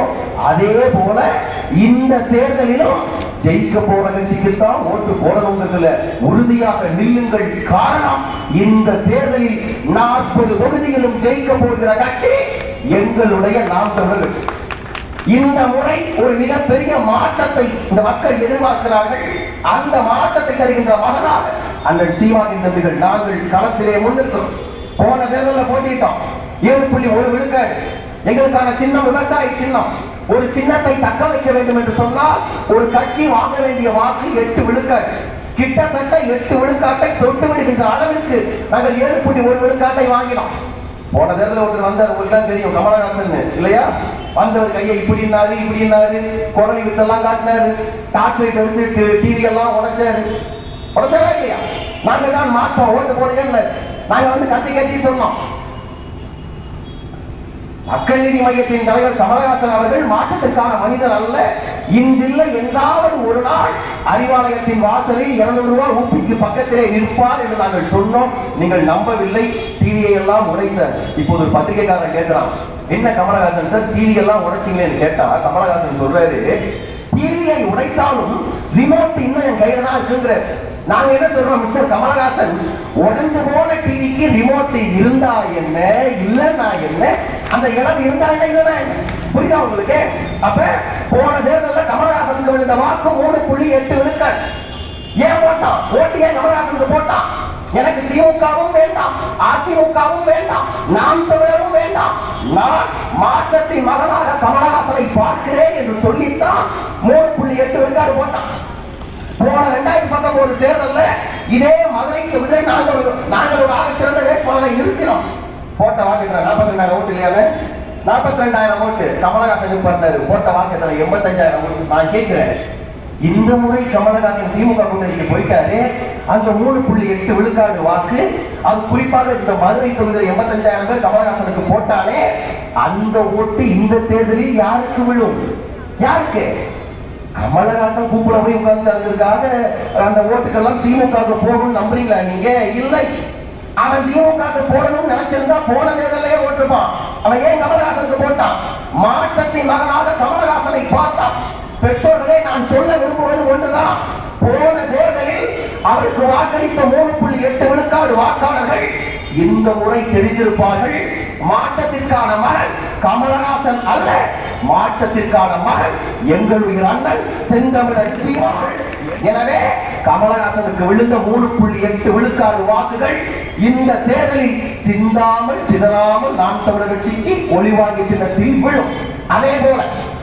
அதே போல இந்த தேர்தலிலும் ஜெயிக்க போற கட்சிக்கு தான் ஓட்டு போடணுங்கிறதுல உறுதியாக நில்லுங்கள். காரணம், இந்த தேர்தலில் 40 தொகுதிகளும் ஜெயிக்க போகிற கட்சி எங்களுடைய நாம் தமிழர் கட்சி. இந்த முறை ஒரு மிகப்பெரிய மாற்றத்தை இந்த மக்கள் எதிர்பார்க்கிறார்கள். அந்த மாற்றத்தை தருகின்ற மகனாக அண்ணன் சீமானின் தம்பிகள் நாங்கள் களத்திலே முன்னிற்கிறோம். போன தேர்தலில் போட்டிட்டோம், 7.1 விழுக்காடு. எங்களுக்கான சின்னம் விவசாய சின்னம். ஒரு சின்னத்தை தக்க வைக்க வேண்டும் என்று சொன்னால் ஒரு கட்சி வாங்க வேண்டிய வாக்கு 8 விழுக்காடு. கிட்டத்தட்ட 8 விழுக்காட்டை தொட்டு விடுகின்ற அளவிற்கு நாங்கள் 7.1 விழுக்காட்டை வாங்கினோம். போன தேர்தலில் ஒருத்தர் வந்தார், உங்களுக்கு தெரியும், கமலஹாசன் இல்லையா? வந்தவர் கையை இப்படின்னாரு இப்படின்னாரு, குரலி வித்தெல்லாம் காட்டினாரு, டார்ச் லைட் எடுத்துட்டு டிவி எல்லாம் உடைச்சாரு. உடைச்சாரா இல்லையா? நாங்க தான் மாற்றோம், ஓட்டு போடுங்கன்னு நாங்க வந்து கத்தி கத்தி சொன்னோம். மக்கள் நீதி மையத்தின் தலைவர் கமலஹாசன் அவர்கள் மாற்றத்திற்கான மனிதர் அல்ல. இன்றில்லை என்றாவது ஒரு நாள் அறிவாலயத்தின் வாசலில் 200 ரூபாய் ஊப்பிக்கு பக்கத்திலே நிற்பார் என்று நாங்கள் சொன்னோம். நீங்கள் நம்பவில்லை, டிவியை எல்லாம் உடைத்தார். இப்போது ஒரு பத்திரிகைக்காரன் கேட்கிறான், என்ன கமலஹாசன் சார் டிவி எல்லாம் உடைச்சிங்களேன்னு கேட்டா கமலஹாசன் சொல்றாரு, டிவியை உடைத்தாலும் ரிமோட் இன்னும் என் கையில தான் இருக்குங்கிற. நாங்க என்ன சொல்றோம், மிஸ்டர் கமலஹாசன், உடைஞ்சு போன டிவிக்கு ரிமோட் இருந்தா என்ன இல்லன்னா என்ன, அந்த இடம் இருந்தா என்ன, புரியுதா உங்களுக்கு? அப்ப போன தேர்தலில் கமலஹாசனுக்கு விழுந்த வாக்கு 3.8 விழுக்காடு. ஏன் போட்டான்? ஓட்டு ஏன் கமலஹாசனுக்கு போட்டான்? எனக்கு திமுகவும் வேண்டாம், அதிமுகவும் வேண்டாம், நாம் தமிழரும் வேண்டாம், நான் மாற்றத்தின் மகனாக கமலஹாசனை பார்க்கிறேன் என்று சொல்லித்தான் 3.8 விழுக்காடு போட்டான். போன 2019 தேர்தலில் இதே மதுரை தொகுதியை நாங்கள் ஒரு ஆகச்சிறந்த வேட்பாளரை நிறுத்தினோம். போட்ட வாக்கு 42,000 ஓட்டு இல்லையா? 42,000 ஓட்டு கமலஹாசன் பண்ணாரு. போட்ட வாக்கு 85,000 ஓட்டு. நான் கேட்கிறேன், இந்த முறை கமலஹாசன் திமுக கூட்டணிக்கு போயிட்டாரு, அந்த 3.8 விழுக்காடு வாக்கு, அது குறிப்பாக இந்த மதுரை தொகுதியில் 85,000 பேர் கமலஹாசனுக்கு போட்டாலே அந்த ஓட்டு இந்த தேர்தலில் யாருக்கு விழும்? யாருக்கு? கமலஹாசன் கூப்பிட போய் உட்கார்ந்ததுக்காக அந்த ஓட்டுக்கெல்லாம் திமுக போகணும் நம்புறீங்களா நீங்க? இல்லை. அவன் திமுக போடணும்னு நினைச்சிருந்தா போன தேர்தலே ஓட்டுப்பான். அவன் ஏன் கமலஹாசனுக்கு போட்டான்? மாற்றத்தின் மகனாக கமலஹாசனை பார்த்தான். பெற்றோர்களே, நான் சொல்ல விரும்புவது ஒன்றுதான், போன தேர்தலில் அவருக்கு வாக்களித்த 3.8 விழுக்காடு வாக்காளர்கள் இந்த முறை தெரிந்திருப்பார்கள், மாற்றத்திற்கான மகன் கமலஹாசன் அல்ல, மாற்றத்திற்கான மகன் எங்களுடைய அண்ணன் செந்தமிழன் சீமான். எனவே கமலஹாசனுக்கு விழுந்த 3.8 விழுக்காடு வாக்குகள் இந்த தேர்தலில் சிந்தாமல் சிதறாமல் நாம் தமிழர் கட்சிக்கு ஒளிவாங்கி சின்னத்தில் விழும். அதே போல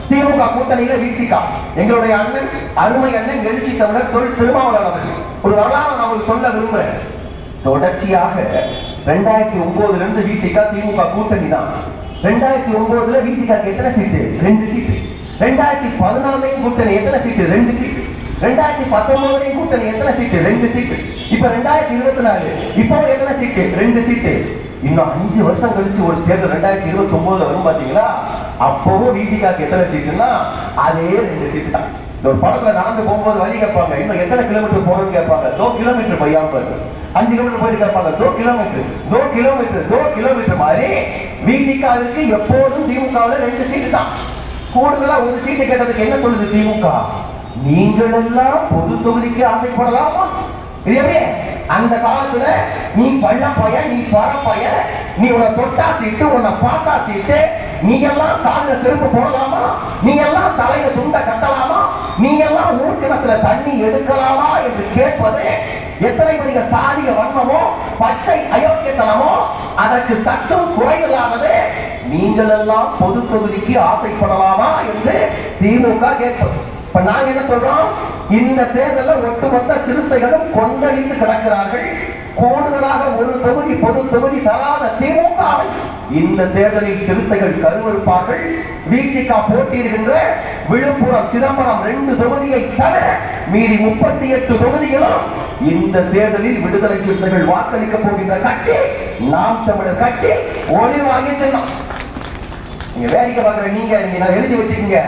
திமுக கூட்டணியில விசிகா எங்களுடைய அண்ணன், அருமை அண்ணன் எழுச்சி தமிழர் திருமாவளவன் அவர்கள் ஒரு வரலாறு நான் சொல்ல விரும்புறேன். தொடர்ச்சியாக 2009 இருந்து விசிகா திமுக கூட்டணி தான். 2009 விசிகா எத்தனை சீட்டு? 2 சீட்டு. 2014 கூட்டணி எத்தனை சீட்டு? 2 சீட்டு. 2019 கூட்டணி எத்தனை சீட்டு? 2 சீட்டு. இப்ப 2024 இப்போ எத்தனை சீட்டு? 2 சீட்டு. இன்னும் 5 வருஷம் கழிச்சு ஒரு தேர்தல் 2029 வரும் பாத்தீங்களா, அப்பவும் விசிகாக்கு எத்தனை சீட்டுன்னா அதே 2 சீட்டு தான். ஒரு படத்துல நடந்து போகும்போது வழி கேட்பாங்க, இன்னும் எத்தனை கிலோமீட்டர் போகணும்னு கேட்பாங்க. 2 கிலோமீட்டர் பையாம 5 கிலோமீட்டர் போயிட்டு கேட்பாங்க, 2 கிலோமீட்டர் மாதிரி விசிகாவுக்கு எப்போதும் திமுகவில் 2 சீட்டு தான். கூடுதலா ஒரு சீட்டு கேட்டதுக்கு என்ன சொல்லுது திமுக? நீங்கள் எல்லாம் பொது தொகுதிக்கு ஆசைப்படலாமா? இது எப்படி அந்த காலத்துல நீ பள்ள பய, நீ பரப்பய, நீ உன்னை தொட்டா திட்டு, உன்னை பார்த்தா திட்டு, நீ எல்லாம் காலில செருப்பு போடலாமா, நீ எல்லாம் தலையில துண்டை கட்டலாமா, நீ எல்லாம் ஊர்க்கிணத்துல தண்ணி எடுக்கலாமா என்று கேட்பது எத்தனை பெரிய சாதிய வன்மமோ பச்சை அயோக்கியத்தனமோ அதற்கு சற்றும் குறைவில்லாதது. நீங்கள் எல்லாம் பொது தொகுதிக்கு ஆசைப்படலாமா என்று திமுக கேட்பது. இப்ப நாங்க என்ன சொல்றோம், இந்த தேர்தலில் ஒட்டுமொத்த சிறுத்தைகளும் கொந்தளித்து கிடக்கிறார்கள். கூடுதலாக ஒரு தொகுதி பொது தொகுதி தராத திமுகவை இந்த தேர்தலில் சிறுத்தைகள் கருவறுப்பார்கள். விசிக போட்டியிடுகின்ற விழுப்புரம், சிதம்பரம் 2 தொகுதியை தவிர மீதி 38 தொகுதிகளும் இந்த தேர்தலில் விடுதலை சிறுத்தைகள் வாக்களிக்க போகின்ற கட்சி நாம் தமிழர் கட்சி. ஒளி வாங்கி செல்லும். நீங்க வேடிக்கை பார்க்குற நீங்க எழுதி வச்சுக்கீங்க,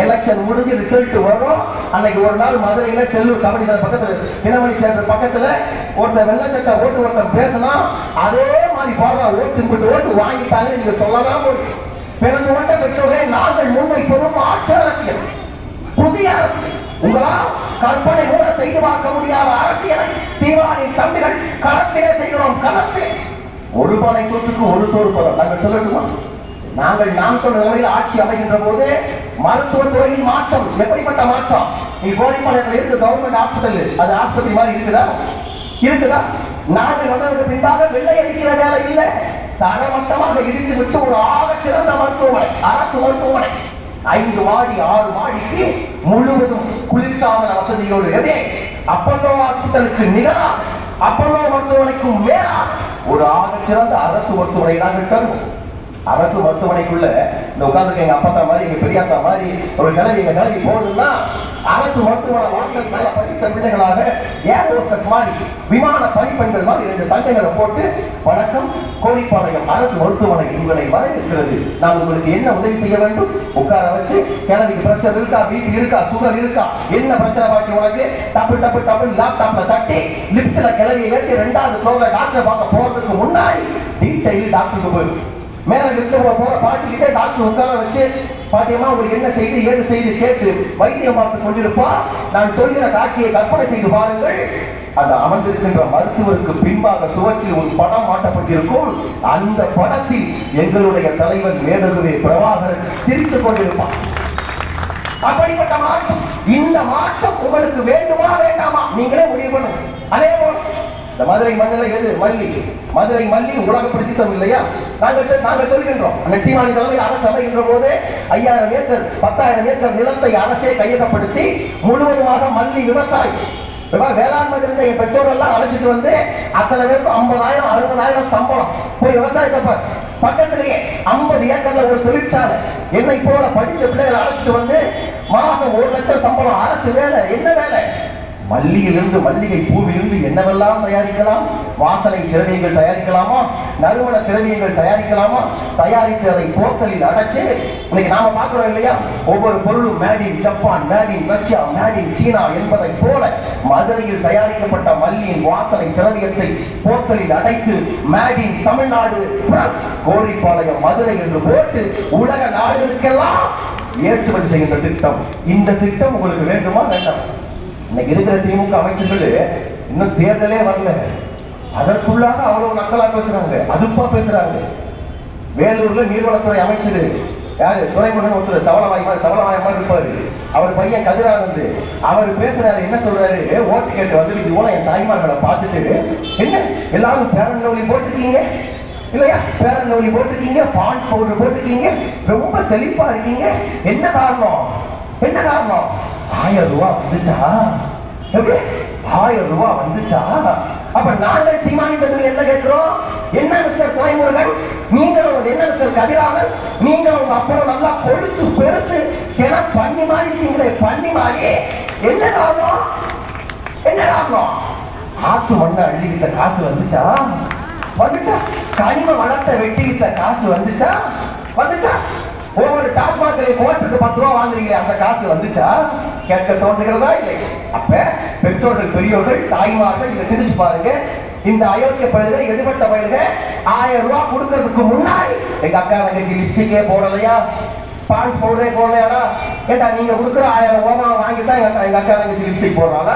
எலெக்ஷன் முடிஞ்சு ரிசல்ட் வரும். அன்னைக்கு ஒரு நாள் மதுரையில செல்லூர் கபடி சாலை பக்கத்துல, தினமணி தியேட்டர் பக்கத்துல ஒருத்தர் வெள்ளச்சட்டை ஓட்டு ஒருத்தர் பேசினா அதே மாதிரி பாடுற ஓட்டு வாங்கிட்டாங்கன்னு நீங்க சொல்லலாம். பிறந்து கொண்ட பெற்றோரை நாங்கள் முன்வைப்பது மாற்று அரசியல், புதிய அரசியல். உங்களால் கற்பனை கூட செய்து பார்க்க முடியாத அரசியலை சீமானின் தம்பிகள் களத்திலே செய்கிறோம். களத்தில் ஒரு பானை சொத்துக்கு ஒரு சோறு பதம். நாங்கள் சொல்லட்டுமா, நாங்கள் நாம் நிலையில் ஆட்சி அமைகின்ற போது மருத்துவத்துறையில் மாற்றம். எப்படிப்பட்ட மாற்றம்? நீ கோரிப்பாளையத்தில் இருக்கு கவர்மெண்ட் ஹாஸ்பிட்டல், அது ஆஸ்பத்திரி மாதிரி இருக்குதா? நாங்கள் வந்ததற்கு பின்பாக வெள்ளை அடிக்கிற வேலை இல்லை. தரமட்டமாக இடித்து விட்டு ஒரு ஆக சிறந்த மருத்துவமனை, அரசு மருத்துவமனை 5 மாடி 6 மாடிக்கு முழுவதும் குளிர்சாதன வசதியோடு அப்பல்லோ ஹாஸ்பிட்டலுக்கு நிகராக, அப்பல்லோ மருத்துவமனைக்கும் மேலாக ஒரு ஆக சிறந்த அரசு மருத்துவமனை நாங்கள் தருவோம். அரசு மருத்துவமனைக்குள்ள இந்த உட்கார்ந்து எங்க அப்பா மாதிரி எங்க பெரியாத்தா மாதிரி ஒரு கிளவி போகுதுன்னா அரசு மருத்துவமனை வாசல் மேல படித்த பிள்ளைகளாக ஏர் ஹோஸ்டஸ் மாதிரி விமான பணிப்பெண்கள் மாதிரி 2 தங்கைகளை போட்டு, வணக்கம், கோரிப்பாளையம் அரசு மருத்துவமனை உங்களை வரவேற்கிறது, நான் உங்களுக்கு என்ன உதவி செய்ய வேண்டும், உட்கார வச்சு கிளவிக்கு பிரஷர் இருக்கா, பிபி இருக்கா, சுகர் இருக்கா, என்ன பிரச்சனை பாட்டி உனக்கு, டப்பு டப்பு டப்பு லேப்டாப்ல தட்டி லிப்ட்ல கிளவியை ஏற்றி 2வது ஃப்ளோர்ல டாக்டர் பார்க்க போறதுக்கு முன்னாடி டீடைல் டாக்டருக்கு போயிடும். மேல லிப்ட்ல போற பாட்டிக்கிட்டே டாக்டர் உட்கார வச்சு, பாத்தீங்கன்னா உங்களுக்கு என்ன செய்து ஏது செய்து கேட்டு வைத்தியம் பார்த்து கொண்டிருப்பா. நான் சொல்கிற காட்சியை கற்பனை செய்து பாருங்கள். அந்த அமர்ந்திருக்கின்ற மருத்துவருக்கு பின்பாக சுவற்றில் ஒரு படம் மாட்டப்பட்டிருக்கும். அந்த படத்தில் எங்களுடைய தலைவன் மேதகுவே பிரபாகரன் சிரித்துக் கொண்டிருப்பான். அப்படிப்பட்ட மாற்றம். இந்த மாற்றம் உங்களுக்கு வேண்டுமா வேண்டாமா நீங்களே முடிவு பண்ணுங்க. அதே போல இந்த மதுரை மண்ணில எது மல்லி, மதுரை மல்லி உலக பிரசித்தம் இல்லையா? நாங்கள் சொல்கின்றோம், சீமானி தலைமையில் அரசு அமைகின்ற போது 5000 ஏக்கர் 10,000 ஏக்கர் நிலத்தை அரசே கையகப்படுத்தி முழுவதுமாக மல்லி விவசாயி வேளாண்மை இருந்த என் பெற்றோர்கள் எல்லாம் அழைச்சிட்டு வந்து அத்தனை பேருக்கு 50,000 60,000 சம்பளம் போய் விவசாயத்தை பக்கத்திலேயே 50 ஏக்கர்ல ஒரு தொழிற்சாலை. என்னை போல படிச்ச பிள்ளைகளை அழைச்சிட்டு வந்து மாசம் 1 லட்சம் சம்பளம். அரசு வேலை. என்ன வேலை? மல்லியிலிருந்து, மல்லிகை பூவிலிருந்து என்னவெல்லாம் தயாரிக்கலாம்? வாசனை திரவியங்கள் தயாரிக்கலாமா, நறுமண திரவியங்கள் தயாரிக்கலாமா, தயாரித்து அதை போத்தலில் அடைச்சு இன்னைக்கு நாம பார்க்கிறோம் இல்லையா? ஒவ்வொரு பொருளும் made in Japan, made in Russia, made in China என்பதை போல மதுரையில் தயாரிக்கப்பட்ட மல்லியின் வாசனை திரவியத்தை போத்தலில் அடைத்து மேட் இன் தமிழ்நாடு, கோரிப்பாளையம், மதுரை என்று போட்டு உலக நாடுகளுக்கெல்லாம் ஏற்றுமதி செய்கின்ற திட்டம். இந்த திட்டம் உங்களுக்கு வேண்டுமா வேண்டாம்? இன்னைக்கு இருக்கிற திமுக அமைச்சர்கள் இன்னும் தேர்தலே வரல, அதற்குள்ளாக அவ்வளவு நக்கலா பேசுறாங்க, அதுப்பா பேசுறாங்க. வேலூர்ல நீர்வளத்துறை அமைச்சர் யாரு, துறைமுகன் ஒருத்தர் தவளவாய் மாதிரி இருப்பாரு, அவர் பையன் கதிரானந்து, அவர் பேசுறாரு. என்ன சொல்றாரு? ஓட்டு கேட்டு வந்து இது போல என் தாய்மார்களை பார்த்துட்டு, என்ன எல்லாரும் பேரன் லவ்லி போட்டுக்கீங்க இல்லையா, பேரன் லவ்லி போட்டுக்கீங்க, பான்ஸ் பவுடர் போட்டுக்கீங்க, ரொம்ப செழிப்பா இருக்கீங்க, என்ன காரணம்? 1000 ரூபாய் வந்துச்சா? எப்படி 1000 ரூபாய் வந்துச்சா? அப்ப நாங்கள் சீமானிடத்தில் என்ன கேட்கிறோம்? என்ன மிஸ்டர் துரைமுருகன், நீங்களும் என்ன மிஸ்டர் கதிராமன், நீங்கள் உங்க அப்புறம் நல்லா கொழுத்து பெருத்து சென பண்ணி மாறி இருக்கீங்களே, பண்ணி மாறி என்ன காரணம்? ஆத்து மண்ணை அள்ளிக்கிட்ட காசு வந்துச்சா? கனிம வளத்தை வெட்டிக்கிட்ட காசு வந்துச்சா? ஒவ்வொரு டாஸ்மாகை கோட்டுக்கு 10 ரூபாய் வாங்குறீங்க, அந்த காசு வந்துச்சா? கேட்க தோன்றுகிறதா? இல்லை. அப்ப பெற்றோர்கள், பெரியோர்கள், தாய்மார்கள் இதை சிந்திச்சு பாருங்க. இந்த அயோக்கிய பயிலுக, எடுபட்ட பயிலுக 1000 ரூபாய் கொடுக்கறதுக்கு முன்னாடி எங்க அக்கா தங்கச்சி லிப்ஸ்டிக்கே போடலையா, பான்ஸ் பவுடரே போடலையாடா கேட்டா நீங்க கொடுக்குற 1000 ரூபாய் வாங்கி தான் எங்க அக்கா தங்கச்சி லிப்ஸ்டிக் போடுறாளா?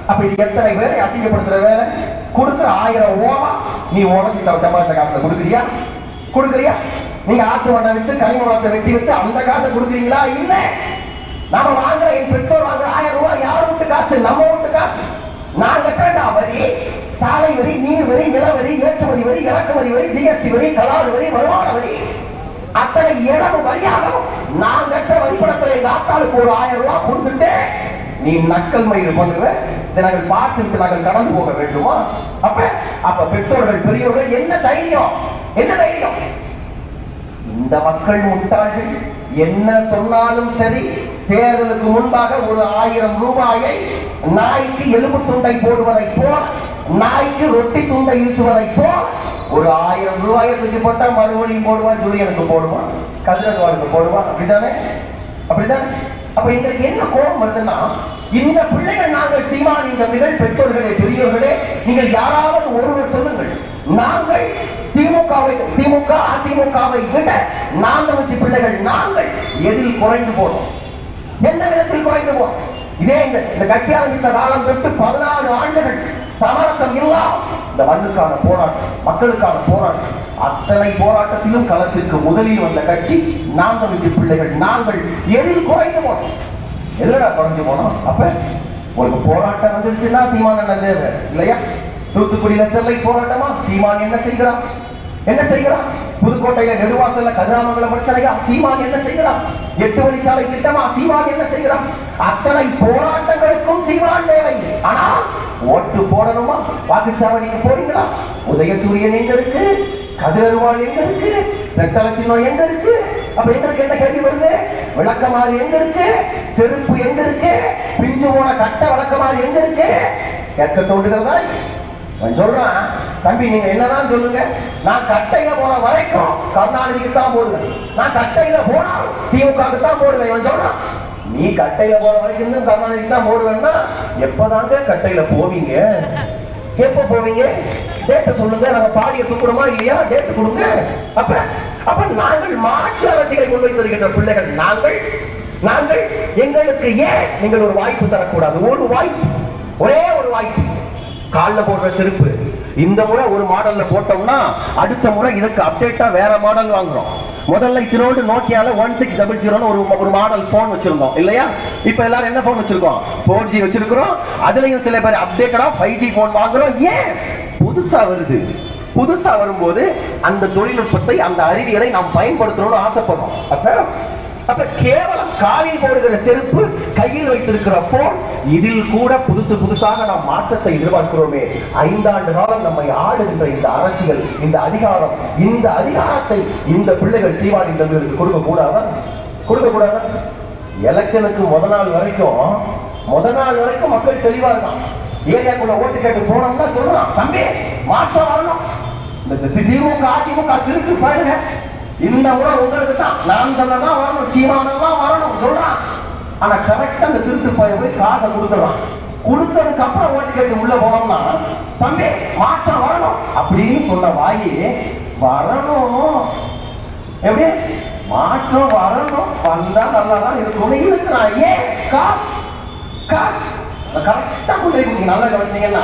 அப்ப இது எத்தனை பேர் அசிங்கப்படுத்துற வேலை? கொடுக்குற 1000 ரூபாய் நீ உடஞ்சி சம்பாதிச்ச காசுல கொடுக்குறியா? நீங்க ஆத்து வண்டை வித்து களிமணத்தை வெட்டி வித்து அந்த காசை கொடுக்குறீங்களா? இல்ல. நாம வாங்குற என் பெற்றோர் வாங்குற 1000 ரூபாய் யார் வீட்டு காசு? நம்ம வீட்டு காசு. நான் கட்டா வரி, சாலை வரி, நீர் வரி, நிலவரி, ஏற்றுமதி வரி, இறக்குமதி வரி, ஜிஎஸ்டி வரி, கலால் வரி, வருமான வரி, அத்தனை இழவு வரியாகவும் நான் கட்ட வரிப்படத்தில் எங்க ஆத்தாளுக்கு ஒரு 1000 ரூபாய் கொடுத்துட்டு நீ நக்கல் மயிறு பண்ணுவ. இதை நாங்கள் பார்த்துட்டு நாங்கள் கடந்து போக வேண்டுமா? அப்ப பெற்றோர்கள் பெரியவர்கள் என்ன தைரியம்? இந்த மக்கள் முட்டாள்கள். என்ன சொன்னாலும் சரி, தேர்தலுக்கு முன்பாக ஒரு 1000 ரூபாயை நாய்க்கு எலும்பு துண்டை போடுவதை போல, நாய்க்கு ரொட்டி துண்டை வீசுவதை போல ஒரு 1000 ரூபாயை தூக்கி போட்டா மறுபடியும் போடுவான், ஜூலியனுக்கு போடுவான், கதிரவாளுக்கு போடுவான். அப்படிதானே? அப்ப எங்களுக்கு என்ன கோபம் வருதுன்னா, இந்த பிள்ளைகள் நாங்கள் சீமானின் தம்பிகள், பெற்றோர்களே பெரியவர்களே, நீங்கள் யாராவது ஒருவர் சொல்லுங்கள், நாங்கள் திமுக அதிமுகவை விட நாங்கள் வச்சு பிள்ளைகள் நாங்கள் எதில் குறைந்து போனோம்? எந்த விதத்தில் குறைந்து போனோம்? இதே இந்த கட்சி ஆரம்பித்த காலம் தொட்டு 14 ஆண்டுகள் சமரசம் இல்லாம இந்த மண்ணுக்கான போராட்டம், மக்களுக்கான போராட்டம், அத்தனை போராட்டத்திலும் களத்திற்கு முதலில் வந்த கட்சி நாம் தமிழ் பிள்ளைகள். நாங்கள் எதில் குறைந்து போனோம்? எதிரடா குறைஞ்சு போனோம்? அப்ப ஒரு போராட்டம் வந்துருச்சுன்னா சீமான் என்ன தேவை இல்லையா? தூத்துக்குடியில ஸ்டெர்லைட் போராட்டமா? சீமான் என்ன செய்கிறான்? புதுக்கோட்டையில நெடுவாசல்ல கதிராமங்கலம் பிரச்சனையா? சீமான் என்ன செய்கிறான்? 8 வழிச்சாலை திட்டமா? சீமான் என்ன செய்கிறான்? அத்தனை போராட்டங்களுக்கும் சீமான் தேவை. ஆனா ஓட்டு போடணுமா? வாக்குச்சாவடிக்கு போறீங்களா? உதயசூரியன் எங்க இருக்கு? கதிரருவாள் எங்க இருக்கு? ரெட்டலை சின்னம் எங்க இருக்கு? அப்ப எங்களுக்கு என்ன கேள்வி வருது? விளக்கமாறு எங்க இருக்கு? செருப்பு எங்க இருக்கு? பிஞ்சு போன கட்ட விளக்கமாறு எங்க இருக்கு? கேட்க தோன்றுகிறதா? சொல்றான், தம்பி நீங்க என்னதான் சொல்லுங்க, நான் கட்டையில போற வரைக்கும் கருணாநிதிக்கு தான் போடுவேன், நான் கட்டையில போனாலும் திமுகவுக்கு தான் போடுவேன். இவன் சொல்றான், நீ கட்டையில போற வரைக்கும் கருணாநிதிக்கு தான் போடுவேன்னா எப்பதாங்க கட்டையில போவீங்க? எப்ப போவீங்க? டேட்ட சொல்லுங்க, நாங்க பாடிய தூக்கணுமா இல்லையா? டேட்டு கொடுங்க. அப்ப நாங்கள் மாற்று அரசியலை முன்வைத்து வருகின்ற பிள்ளைகள் நாங்கள் எங்களுக்கு ஏன் நீங்கள் ஒரு வாய்ப்பு தரக்கூடாது? ஒரு வாய்ப்பு, ஒரே ஒரு வாய்ப்பு. காலில் போடுற செருப்பு இந்த முறை ஒரு மாடல்ல போட்டோம்னா அடுத்த முறை இதுக்கு அப்டேட்டா வேற மாடல் வாங்குறோம். முதல்ல இதனோடு நோக்கியால 1600 ஒரு மாடல் போன் வச்சிருந்தோம் இல்லையா? இப்ப எல்லாரும் என்ன போன் வச்சிருக்கோம்? 4G வச்சிருக்கிறோம். அதுலயும் சில பேர் அப்டேட்டடா 5G போன் வாங்குறோம். ஏன்? புதுசா வருது. புதுசா வரும்போது அந்த தொழில்நுட்பத்தை, அந்த அறிவியலை நாம் பயன்படுத்தணும்னு ஆசைப்படுறோம். அப்ப கேவலம் காலில் போடுகிற செருப்பு, கையில் வைத்திருக்கிற போன், இதில் கூட புதுசாக நாம் மாற்றத்தை எதிர்பார்க்கிறோமே. 5 ஆண்டு காலம் நம்மை ஆளுகின்ற இந்த அரசியல், இந்த அதிகாரம், இந்த அதிகாரத்தை இந்த பிள்ளைகள் சீமானின் தம்பிகளுக்கு கொடுக்க கூடாதா? எலெக்ஷனுக்கு முத நாள் வரைக்கும் மக்கள் தெளிவா இருக்கான். ஏரியாக்குள்ள ஓட்டு கேட்டு போனோம்னா சொல்றான், தம்பி மாற்றம் வரணும், இந்த திமுக அதிமுக திருட்டு பாருங்க, இந்த முறை உங்களுக்கு தான், நான் சொன்னதான் வரணும், சீமானெல்லாம் வரணும் சொல்றான். ஆனா கரெக்டா அந்த திருட்டு போய் காசை கொடுத்துறான். கொடுத்ததுக்கு அப்புறம் ஓட்டு கேட்டு உள்ள போனோம்னா, தம்பி மாற்றம் வரணும் அப்படின்னு சொன்ன வாயி வரணும், எப்படி மாற்றம் வரணும், வந்தா நல்லாதான் இருக்கும் இருக்கிறான். ஏன்? காசு கரெக்டா கொண்டு போய் நல்லா கவனிச்சீங்கன்னா,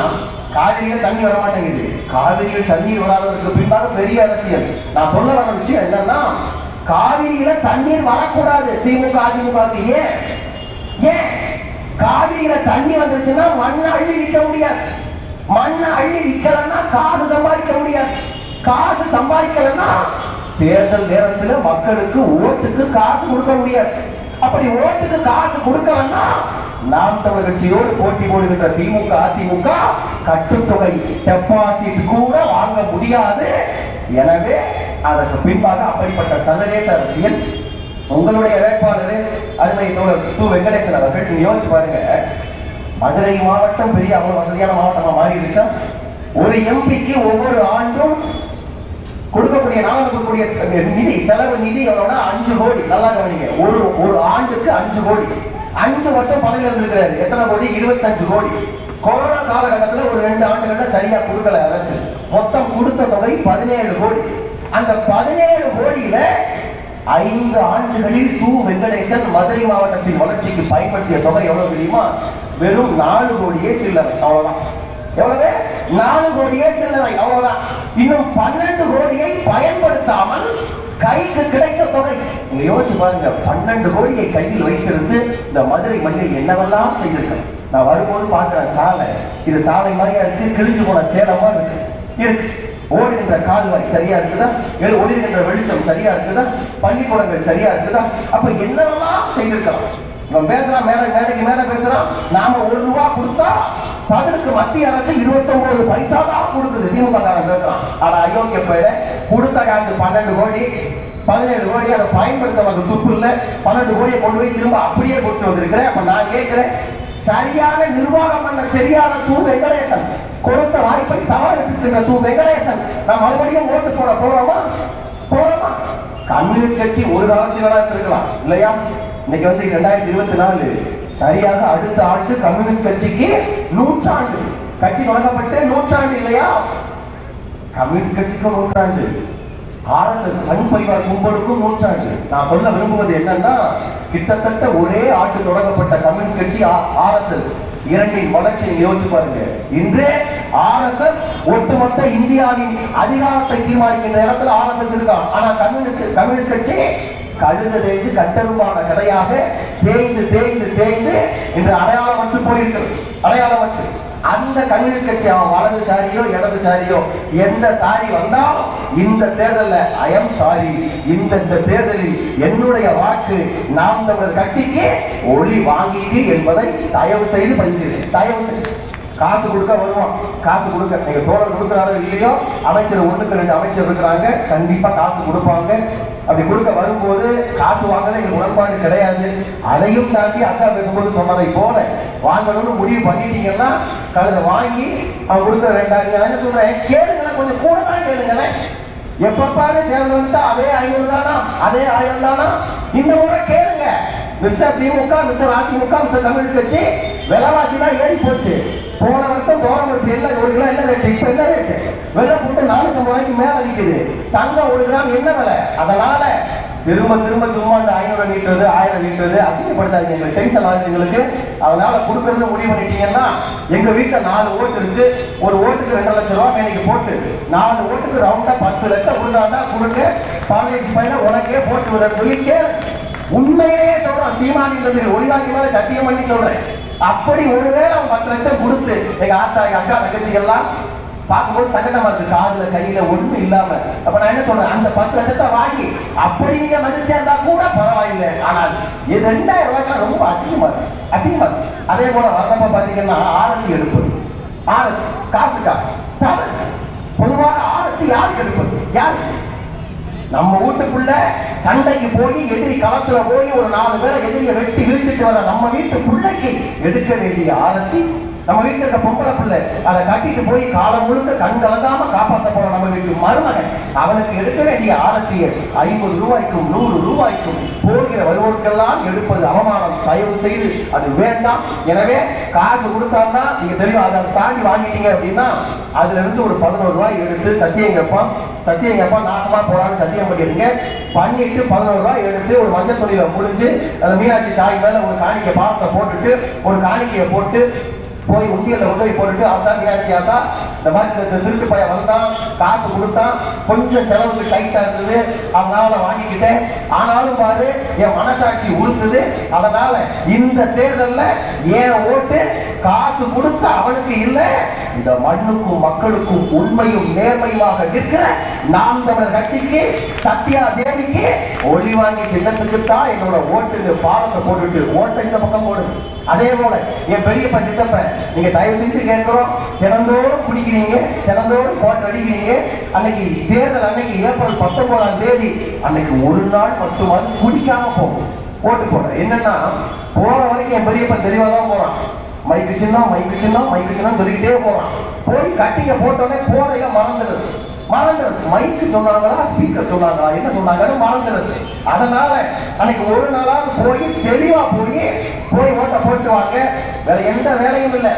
காவிரியில தண்ணி வர மாட்டேங்குது. காவிரியில் தண்ணீர் வராததற்கு பின்பாக பெரிய அரசியல். நான் சொல்ல வர விஷயம் என்னன்னா, காவிரியில தண்ணீர் வரக்கூடாது திமுக அதிமுக. ஏன்? காவிரியில தண்ணி வந்துருச்சுன்னா மண்ணை அள்ளி விற்க முடியாது. மண்ணை அள்ளி விற்கலன்னா காசு சம்பாதிக்க முடியாது. காசு சம்பாதிக்கலன்னா தேர்தல் நேரத்தில் மக்களுக்கு ஓட்டுக்கு காசு கொடுக்க முடியாது. அப்படி ஓட்டுக்கு காசு கொடுக்கலன்னா நாம் தமிழர் கட்சியோடு போட்டி போடுகின்ற திமுக அதிமுக கட்டுத்தொகை டெபாசிட் கூட வாங்க முடியாது. எனவே அதற்கு பின்பாக அப்படிப்பட்ட சர்வதேச அரசியல். உங்களுடைய வேட்பாளர் அருமை தோழர் சு. வெங்கடேசன் அவர்கள் யோசிச்சு பாருங்க, மதுரை மாவட்டம் பெரிய அவ்வளவு வசதியான மாவட்டமா மாறிடுச்சா? ஒரு எம்பிக்கு ஒவ்வொரு ஆண்டும் கொடுக்கக்கூடிய நிதி, செலவு நிதி எவ்வளவுனா 5 கோடி. நல்லா கவனிங்க, ஒரு ஆண்டுக்கு 5 கோடி. 5 வருஷம் பதவியில் இருந்திருக்கிறாரு. எத்தனை கோடி? 25 கோடி. கொரோனா காலகட்டத்தில் ஒரு 2 ஆண்டுகள்ல சரியா கொடுக்கல அரசு. மொத்தம் கொடுத்த தொகை 17 கோடி. அந்த 17 கோடியில 5 ஆண்டுகளில் சு வெங்கடேசன் மதுரை மாவட்டத்தின் வளர்ச்சிக்கு பயன்படுத்திய தொகை எவ்வளவு தெரியுமா? வெறும் 4 கோடியே சில்லறை. அவ்வளவுதான். எவ்வளவு? 4 கோடியே சில்லறை. அவ்வளவுதான். இன்னும் 12 கோடியை பயன்படுத்தாமல் கைக்கு கிடைத்த தொகை. நீங்க யோசிச்சு பாருங்க, 12 கோடியை கையில் வைத்திருந்து இந்த மதுரை மண்ணில் என்னவெல்லாம் செய்திருக்க. நான் வரும்போது பார்க்கிறேன் சாலை, இது சாலை மாதிரியா இருக்கு, கிழிஞ்சு போன சேலமா இருக்கு. ஓடுகின்ற கால்வாய் சரியா இருக்குதா? ஒளிர்கின்ற வெளிச்சம் சரியா இருக்குதா? பள்ளிக்கூடங்கள் சரியா இருக்குதா? அப்ப என்னவெல்லாம் செய்திருக்கலாம். இவன் பேசுறான், மேடைக்கு மேல பேசுறான். நாம 1 ரூபா கொடுத்தா அதற்கு மத்திய அரசு 29 பைசா தான் கொடுக்குது. திமுக காரன் பேசுறான். ஆனா அயோக்கிய பேர கொடுத்த காசு 12 கோடி 17 கோடி அதை பயன்படுத்த வந்து துப்பு இல்ல. 12 கோடியை கொண்டு போய் திரும்ப அப்படியே கொடுத்து வந்திருக்கிறேன். அப்ப நான் கேட்கிறேன், சரியான நிர்வாகம் பண்ண தெரியாத சு வெங்கடேசன், கொடுத்த வாய்ப்பை தவறிட்டு சு வெங்கடேசன் நான் மறுபடியும் ஓட்டு போட போறோமா? கம்யூனிஸ்ட் கட்சி ஒரு காலத்தில் இருக்கலாம் இல்லையா? இன்னைக்கு வந்து 2024 சரியாக அடுத்த ஆண்டு கம்யூனிஸ்ட் கட்சிக்கு 100 ஆண்டு. கட்சி தொடங்கப்பட்டு 100 ஆண்டு இல்லையா? கம்யூனிஸ்ட் கட்சிக்கும் 100 ஆண்டு, RSS சங் பரிவார் கும்பலுக்கும் 100 ஆண்டு. நான் சொல்ல விரும்புவது என்னன்னா, கிட்டத்தட்ட ஒரே ஆண்டு தொடங்கப்பட்ட கம்யூனிஸ்ட் கட்சி RSS இரண்டின் வளர்ச்சியை யோசிச்சு பாருங்க. இன்று RSS ஒட்டுமொத்த இந்தியாவின் அதிகாரத்தை தீர்மானிக்கின்ற இடத்துல RSS இருக்கா. ஆனா கம்யூனிஸ்ட் கட்சி கழுத தேய்ந்து கட்டருமான கதையாக தேய்ந்து தேய்ந்து தேய்ந்து இன்று அடையாளமற்று போயிருக்கிறது. அடையாளமற்று அந்த கம்யூனிஸ்ட் கட்சி அவன் வலது சாரியோ இடது சாரியோ எந்த சாரி வந்தாலும் இந்த தேர்தலில் ஐ எம் சாரி, இந்த தேர்தலில் என்னுடைய வாக்கு நாம் தமிழர் கட்சிக்கு ஒளி வாங்கிக்கு என்பதை தயவு செய்து பதிவு செய்து, தயவு செய்து காசு கொடுக்க வருவான். காசு கொடுக்க நீங்க தோழர் கொடுக்கிறாரோ இல்லையோ, அமைச்சர் 1க்கு 2 அமைச்சர் இருக்கிறாங்க, கண்டிப்பா காசு கொடுப்பாங்க. அப்படி கொடுக்க வரும்போது காசு வாங்கல எங்களுக்கு உடன்பாடு கிடையாது. அதையும் தாண்டி அக்கா பேசும்போது சொன்னதை போல வாங்கணும்னு முடிவு பண்ணிட்டீங்கன்னா கழுத வாங்கி அவன் கொடுக்குற 2000. என்ன சொல்றேன், கேளுங்களேன், கொஞ்சம் கூட தான் கேளுங்களேன். எப்ப பாரு தேர்தல் வந்துட்டா அதே 500 தானா, அதே 1000 தானா? இந்த முறை கேளுங்க. மிஸ்டர் திமுக, மிஸ்டர் அதிமுக, மிஸ்டர் கம்யூனிஸ்ட் கட்சி விலைவாசி தான் ஏறி போச்சு. போன வருஷம் தோரம்பருப்பு என்ன 1 கிலோ என்ன ரேட்டு, இப்ப என்ன ரேட்டு? விலை போட்டு 450 ரூபாய்க்கு மேல விற்குது. தங்கம் 1 கிராம் என்ன விலை? அதனால திரும்ப திரும்ப சும்மா அந்த 500 நீட்டுறது 1000 நீட்டுறது அசிங்கப்படுத்தாதீங்க, எங்களுக்கு டென்ஷன் ஆகுது எங்களுக்கு. அதனால கொடுக்கறது முடிவு பண்ணிட்டீங்கன்னா, எங்க வீட்டுல 4 ஓட்டு இருக்கு, ஒரு ஓட்டுக்கு 2 லட்சம் ரூபாய் மேனிக்கு போட்டு 4 ஓட்டுக்கு ரவுண்டா 10 லட்சம் கொடுத்தாண்டா கொடுங்க, பரதேசி பையன உனக்கே போட்டு விடுறேன்னு சொல்லி கேளு. உண்மையிலேயே சொல்றேன், சீமானின் ஒளிவாக்கி மேல சத்தியம் பண்ணி சொல்றேன். அப்படி ஒருவேளை அவன் 10 லட்சம் கொடுத்து எங்க ஆத்தா எங்க அக்கா தங்கச்சிகள்லாம் பார்க்கும்போது சங்கடமா இருக்கு, காதுல கையில ஒண்ணு இல்லாம. அப்ப நான் என்ன சொல்றேன், அந்த 10 லட்சத்தை வாங்கி அப்படி நீங்க மதிச்சா இருந்தா கூட பரவாயில்லை. ஆனால் இது 2000 ரூபாய்க்கு ரொம்ப அசிங்கமா இருக்கு, அசிங்கமா இருக்கு. அதே போல வர்றப்ப பாத்தீங்கன்னா ஆரத்தி எடுப்பது, ஆரத்தி காசுக்கா தவறு. பொதுவாக ஆரத்தி யாருக்கு எடுப்பது? யாருக்கு? நம்ம வீட்டுக்குள்ள சண்டைக்கு போய் எதிரி களத்துல போய் ஒரு 4 பேரை எதிரியை வெட்டி வீழ்த்திட்டு வர நம்ம வீட்டு பிள்ளைக்கு எடுக்க வேண்டிய ஆரத்தி, நம்ம வீட்டுல இருக்க பொம்பளை பிள்ளை அதை கட்டிட்டு போய் காலம் முழுக்க கண் கலங்காம காப்பாற்ற போற நம்ம வீட்டு மருமகன் அவனுக்கு எடுக்க வேண்டிய ஆரத்தியை 50 ரூபாய்க்கும் 100 ரூபாய்க்கும் போகிற வருவோருக்கெல்லாம் எடுப்பது அவமானம். தயவு செய்து அது வேண்டாம். எனவே காசு கொடுத்தாருன்னா நீங்க தெரியும், அதை தாண்டி வாங்கிட்டீங்க அப்படின்னா அதுல இருந்து ஒரு 11 ரூபாய் எடுத்து சத்தியங்கப்பா நாசமா போறான்னு சத்தியம் பண்ணிருங்க. பண்ணிட்டு 11 ரூபாய் எடுத்து ஒரு மஞ்சள் துணியில முடிஞ்சு அந்த மீனாட்சி தாய் மேல ஒரு காணிக்கை பாரத்தை போட்டுட்டு ஒரு காணிக்கையை போட்டு போய் உண்டியல்ல உதவி போட்டுட்டு அதான் மீனாட்சி ஆத்தா இந்த மாதிரி திருட்டு பையன் வந்தான், காசு கொடுத்தான், கொஞ்சம் செலவுக்கு டைட்டா இருந்தது, அதனால வாங்கிக்கிட்டேன். ஆனாலும் பாரு என் மனசாட்சி உறுத்துது. அதனால இந்த தேர்தல்ல என் ஓட்டு காசு கொடுத்த அவனுக்கு இல்ல, இந்த மண்ணுக்கும் மக்களுக்கும் உண்மையும் நேர்மையுமாக நிற்கிற நாம் தமிழர் கட்சிக்கு சத்யா தேவிக்கு ஒளி வாங்கி சின்னத்துக்கு தான் என்னோட ஓட்டு பாரத்தை போட்டுட்டு ஓட்டை இந்த பக்கம் போடுது. அதே போல என் பெரியப்ப சித்தப்ப நீங்க தயவு செஞ்சு கேட்கிறோம், தினந்தோறும் குடிக்கிறீங்க, தினந்தோறும் போட்டு அடிக்கிறீங்க. அன்னைக்கு தேர்தல் அன்னைக்கு ஏப்ரல் 19ஆம் தேதி அன்னைக்கு ஒரு நாள் மட்டுமாவது குடிக்காம போகும் ஓட்டு போட. என்னன்னா போற வரைக்கும் என் பெரியப்பன் தெளிவா தான் போறான், மைக்கு சின்னம் மைக்கு சின்னம் மைக்கு சின்னம் சொல்லிக்கிட்டே போறான். போய் கட்டிங்க போட்டோடனே போதையில மறந்துடுது. மைக்கு சொன்னாங்களா ஸ்பீக்கர் சொன்னாங்களா என்ன சொன்னாங்கன்னு மறந்துடுது. அதனால அன்னைக்கு ஒரு நாளாவது போய் தெளிவா போய் ஓட்ட போட்டு வாங்க. வேற எந்த வேலையும் இல்லை.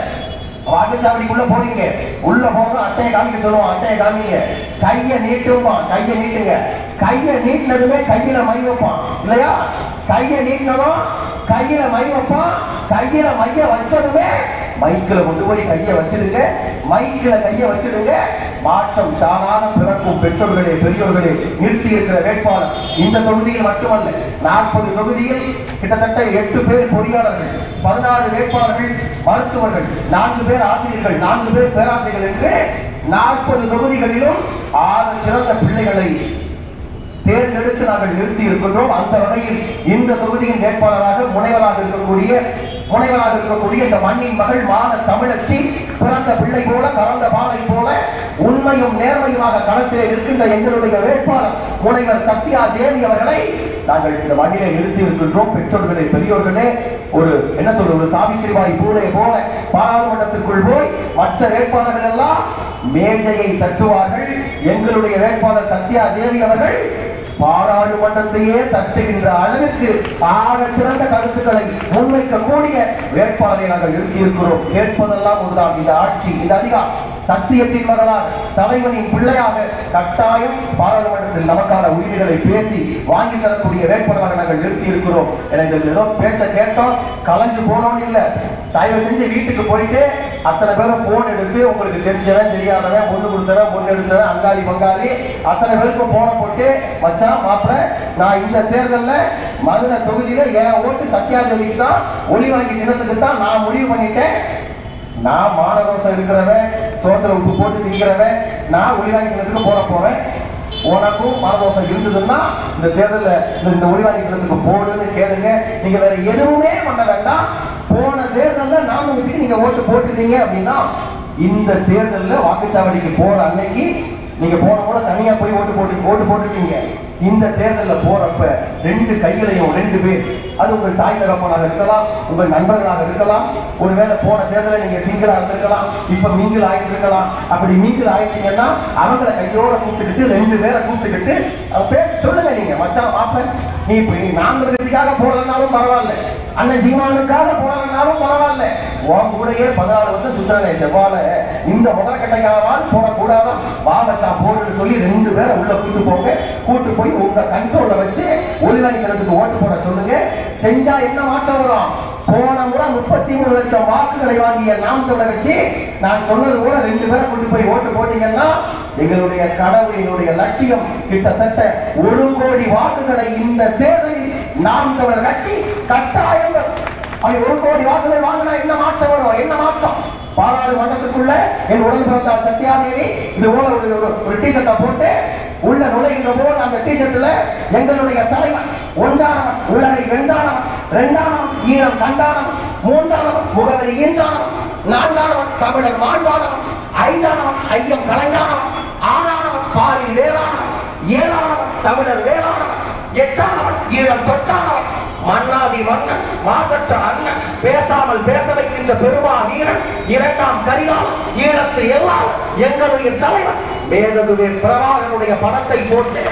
வாக்குச்சாவடிக்குள்ள போறீங்க, உள்ள போனதும் அட்டையை காமிக்க சொல்லுவோம். அட்டையை காமிங்க, கையை நீட்டுவான், கையை நீட்டுங்க. கையை நீட்டினதுமே கையில மை வைப்பான் இல்லையா? கையை நீட்டினதும் கையில மை வைப்பான். கையில மைய வச்சதுமே மைக்கில கொண்டு போய் கையை வச்சிடுங்க. மைக்கில கையை வச்சிடுங்க. மாற்றம் தானாக பிறக்கும். பெற்றோர்களே, பெரியோர்களே, நிறுத்தி இருக்கிற வேட்பாளர் இந்த தொகுதியில் மட்டுமல்ல, 40 தொகுதியில் கிட்டத்தட்ட 8 பேர் பொறியாளர்கள், 16 வேட்பாளர்கள் மருத்துவர்கள், 4 பேர் ஆசிரியர்கள், 4 பேர் பேராசிரியர்கள் என்று 40 தொகுதிகளிலும் ஆக சிறந்த பிள்ளைகளை தேர்ந்தெடுத்து நாங்கள் நிறுத்தி இருக்கின்றோம். அந்த வகையில் இந்த தொகுதியின் வேட்பாளராக முனைவராக இருக்கக்கூடிய இந்த மண்ணின் மகள் மான தமிழச்சி பிறந்த பிள்ளை போல கறந்த பாலை போல உண்மையும் நேர்மையுமாக களத்திலே இருக்கின்ற எங்களுடைய வேட்பாளர் முனைவர் சத்யா தேவி அவர்களை நாங்கள் இந்த மண்ணிலே நிறுத்தி இருக்கின்றோம். பெற்றோர்களே, பெரியோர்களே, ஒரு என்ன சொல்ற ஒரு சாவித்திரிபாய் பூனை போல பாராளுமன்றத்திற்குள் போய் மற்ற வேட்பாளர்கள் எல்லாம் மேஜையை தட்டுவார்கள். எங்களுடைய வேட்பாளர் சத்யா தேவி அவர்கள் பாராளுமன்றத்தையே தட்டுகின்ற அளவிற்கு ஆக சிறந்த கருத்துக்களை முன்வைக்கக்கூடிய வேட்பாளரை நாங்கள் நிறுத்தி இருக்கிறோம். கேட்பதெல்லாம் ஒன்றுதான், இந்த ஆட்சி, இந்த அதிகாரம் சத்தியத்தின் மகளாக தலைவனின் பிள்ளையாக கட்டாயம் பாராளுமன்றத்தில் நமக்கான உரிமைகளை பேசி வாங்கி தரக்கூடிய வேட்பாளராக நாங்கள் நிறுத்தி இருக்கிறோம். எனக்கு ஏதோ பேச்ச கேட்டோம் கலைஞ்சு போனோம் இல்ல, தயவு செஞ்சு வீட்டுக்கு போயிட்டு அத்தனை பேரும் போன் எடுத்து உங்களுக்கு தெரிஞ்சவன் தெரியாதவன், பொண்ணு கொடுத்தவன் பொண்ணு எடுத்தவன், அங்காளி பங்காளி அத்தனை பேருக்கும் போன போட்டு மச்சான் மாப்பிள்ள நான் இந்த தேர்தலில் மதுரை தொகுதியில என் ஓட்டு சத்யாதேவிக்கு தான், ஒளி வாங்கி சின்னத்துக்கு தான் நான் முடிவு பண்ணிட்டேன். நான் மானரோசம் இருக்கிறவன், சோத்துல உப்பு போட்டு திங்கிறவன், நான் ஒளிவாங்கி சின்னத்துக்கு போறேன். உனக்கும் மானரோசம் இருந்ததுன்னா இந்த தேர்தலில் இந்த ஒளிவாங்கி சின்னத்துக்கு போடுன்னு கேளுங்க. நீங்க வேற எதுவுமே பண்ண வேண்டாம். போன தேர்தலில் நாம வச்சுட்டு நீங்க ஓட்டு போட்டுட்டீங்க அப்படின்னா இந்த தேர்தலில் வாக்குச்சாவடிக்கு போற அன்னைக்கு நீங்க போன கூட தனியா போய் ஓட்டு போட்டுட்டீங்க. இந்த தேர்தலில் போறப்ப 2 கைகளையும் 2 பேர், அது உங்கள் தாய் தகப்பனாக இருக்கலாம், உங்கள் நண்பர்களாக இருக்கலாம், ஒருவேளை போன தேர்தலில் நீங்க சிங்கிளா இருந்திருக்கலாம், இப்ப மீன்கள் ஆயிட்டு இருக்கலாம். அப்படி மீன்கள் ஆயிட்டீங்கன்னா அவங்களை கையோட கூப்பிட்டுக்கிட்டு 2 பேரை கூப்பிட்டுக்கிட்டு பேச சொல்லுங்க. நீங்க மச்சான் மாப்ப நீ இப்ப நாங்கள் கட்சிக்காக போடலனாலும் பரவாயில்ல, அண்ணன் சீமானுக்காக போடலனாலும் பரவாயில்ல, உன் கூடயே 14 வருஷம் சுத்திரனே செவ்வாழ இந்த முதற்கட்டைக்காவது போடக்கூடாதா, வா மச்சான் போடுன்னு சொல்லி 2 பேரை உள்ள கூட்டு போங்க. கூட்டு போய் உங்க கண்ட்ரோல்ல வச்சு ஒளிவாங்கி சின்னத்துக்கு ஓட்டு போட சொல்லுங்க. செஞ்சா என்ன மாற்றம் வரும்? போன முறை 33 லட்சம் வாக்குகளை வாங்கிய நாம் தமிழர் கட்சி நான் சொன்னது கூட 2 பேரை கொண்டு போய் ஓட்டு போட்டீங்கன்னா எங்களுடைய கனவு, எங்களுடைய லட்சியம் கிட்டத்தட்ட 1 கோடி வாக்குகளை இந்த தேர்தலில் நாம் தமிழர் கட்சி கட்டாயம். அப்படி 1 கோடி வாக்குகள் வாங்கினா என்ன மாற்றம் வரும்? என்ன மாற்றம்? பாராளுமன்றத்துக்குள்ள என் உடல் பிறந்தார் சத்யாதேவி இது போல ஒரு டிஷர்ட்டை போட்டு உள்ள நுழைகின்ற போது அந்த டிஷர்ட்ல எங்களுடைய தலைவன் ஒன்றானவன், உலகை வென்றானவன், 2ஆனவன் ஈழம் கண்டானவன், 3ஆனவன் முகவரி ஈன்றானவன், 4ஆனவன் தமிழர் மாண்பானவன், 5ஆனவன் ஐயம் கலைஞானவன், 6ஆனவன் பாரில் வேளானவன், 7ஆனவன் தமிழர் வேளானவன், 8ஆனவன் ஈழம் தொட்டானவன், மன்னாதி மன்னன், மாசற்ற அண்ணன், பேசாமல் பேச வைக்கின்ற பெருமா வீரன், 2ஆம் கரிகாலன், ஈழத்து எல்லாம் எங்களுடைய தலைவன் மேதகுவே பிரபாகரனுடைய படத்தை போட்டு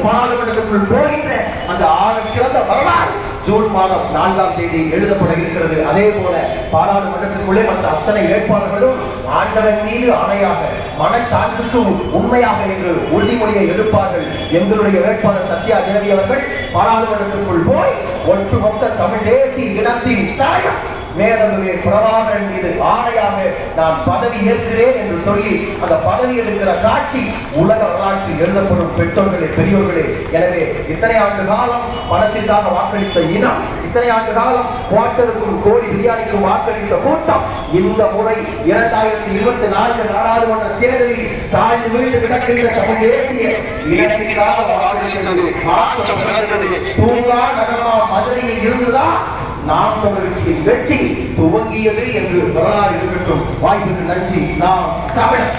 பாராளுமன்றத்துக்குள் போகின்ற அந்த ஆக சிறந்த வரலாறு ஜூன் மாதம் 4ஆம் தேதி எழுதப்பட இருக்கிறது. அதே போல பாராளுமன்றத்திற்குள்ளே மற்ற அத்தனை வேட்பாளர்களும் ஆண்டவன் மீது ஆணையாக மனச்சான்றுக்கு உண்மையாக என்று உறுதிமொழியை எடுப்பார்கள். எங்களுடைய வேட்பாளர் சத்யா தேவி அவர்கள் பாராளுமன்றத்திற்குள் போய் ஒட்டுமொத்த தமிழ் தேசிய இனத்தின் தலைவர் மேதகுவே பிரபாகரன் மீது ஆணையாக நான் பதவி ஏற்கிறேன் என்று சொல்லி அந்த பதவி எடுக்கிற காட்சி உலக வரலாற்றில் எழுதப்படும். பெற்றோர்களே, பெரியோர்களே, எனவே இத்தனை ஆண்டு காலம் பணத்திற்காக வாக்களித்த இனம், இத்தனை ஆண்டு காலம் குவார்ட்டருக்கும் கோழி பிரியாணிக்கும் வாக்களித்த கூட்டம் இந்த முறை 2024 நாடாளுமன்ற தேர்தலில் தாழ்ந்து வீழ்ந்து கிடக்கின்ற தமிழ் தேசிய இனத்திற்காக வாக்களித்தது. மாற்றம் நடந்தது. தூங்கா நகரமா மதுரையில் இருந்துதான் நாம் தமிழர் கட்சியின் வெற்றி துவங்கியது என்று வரலாறு இருக்கட்டும். வாய்ப்புக்கு நன்றி. நாம் தமிழர்.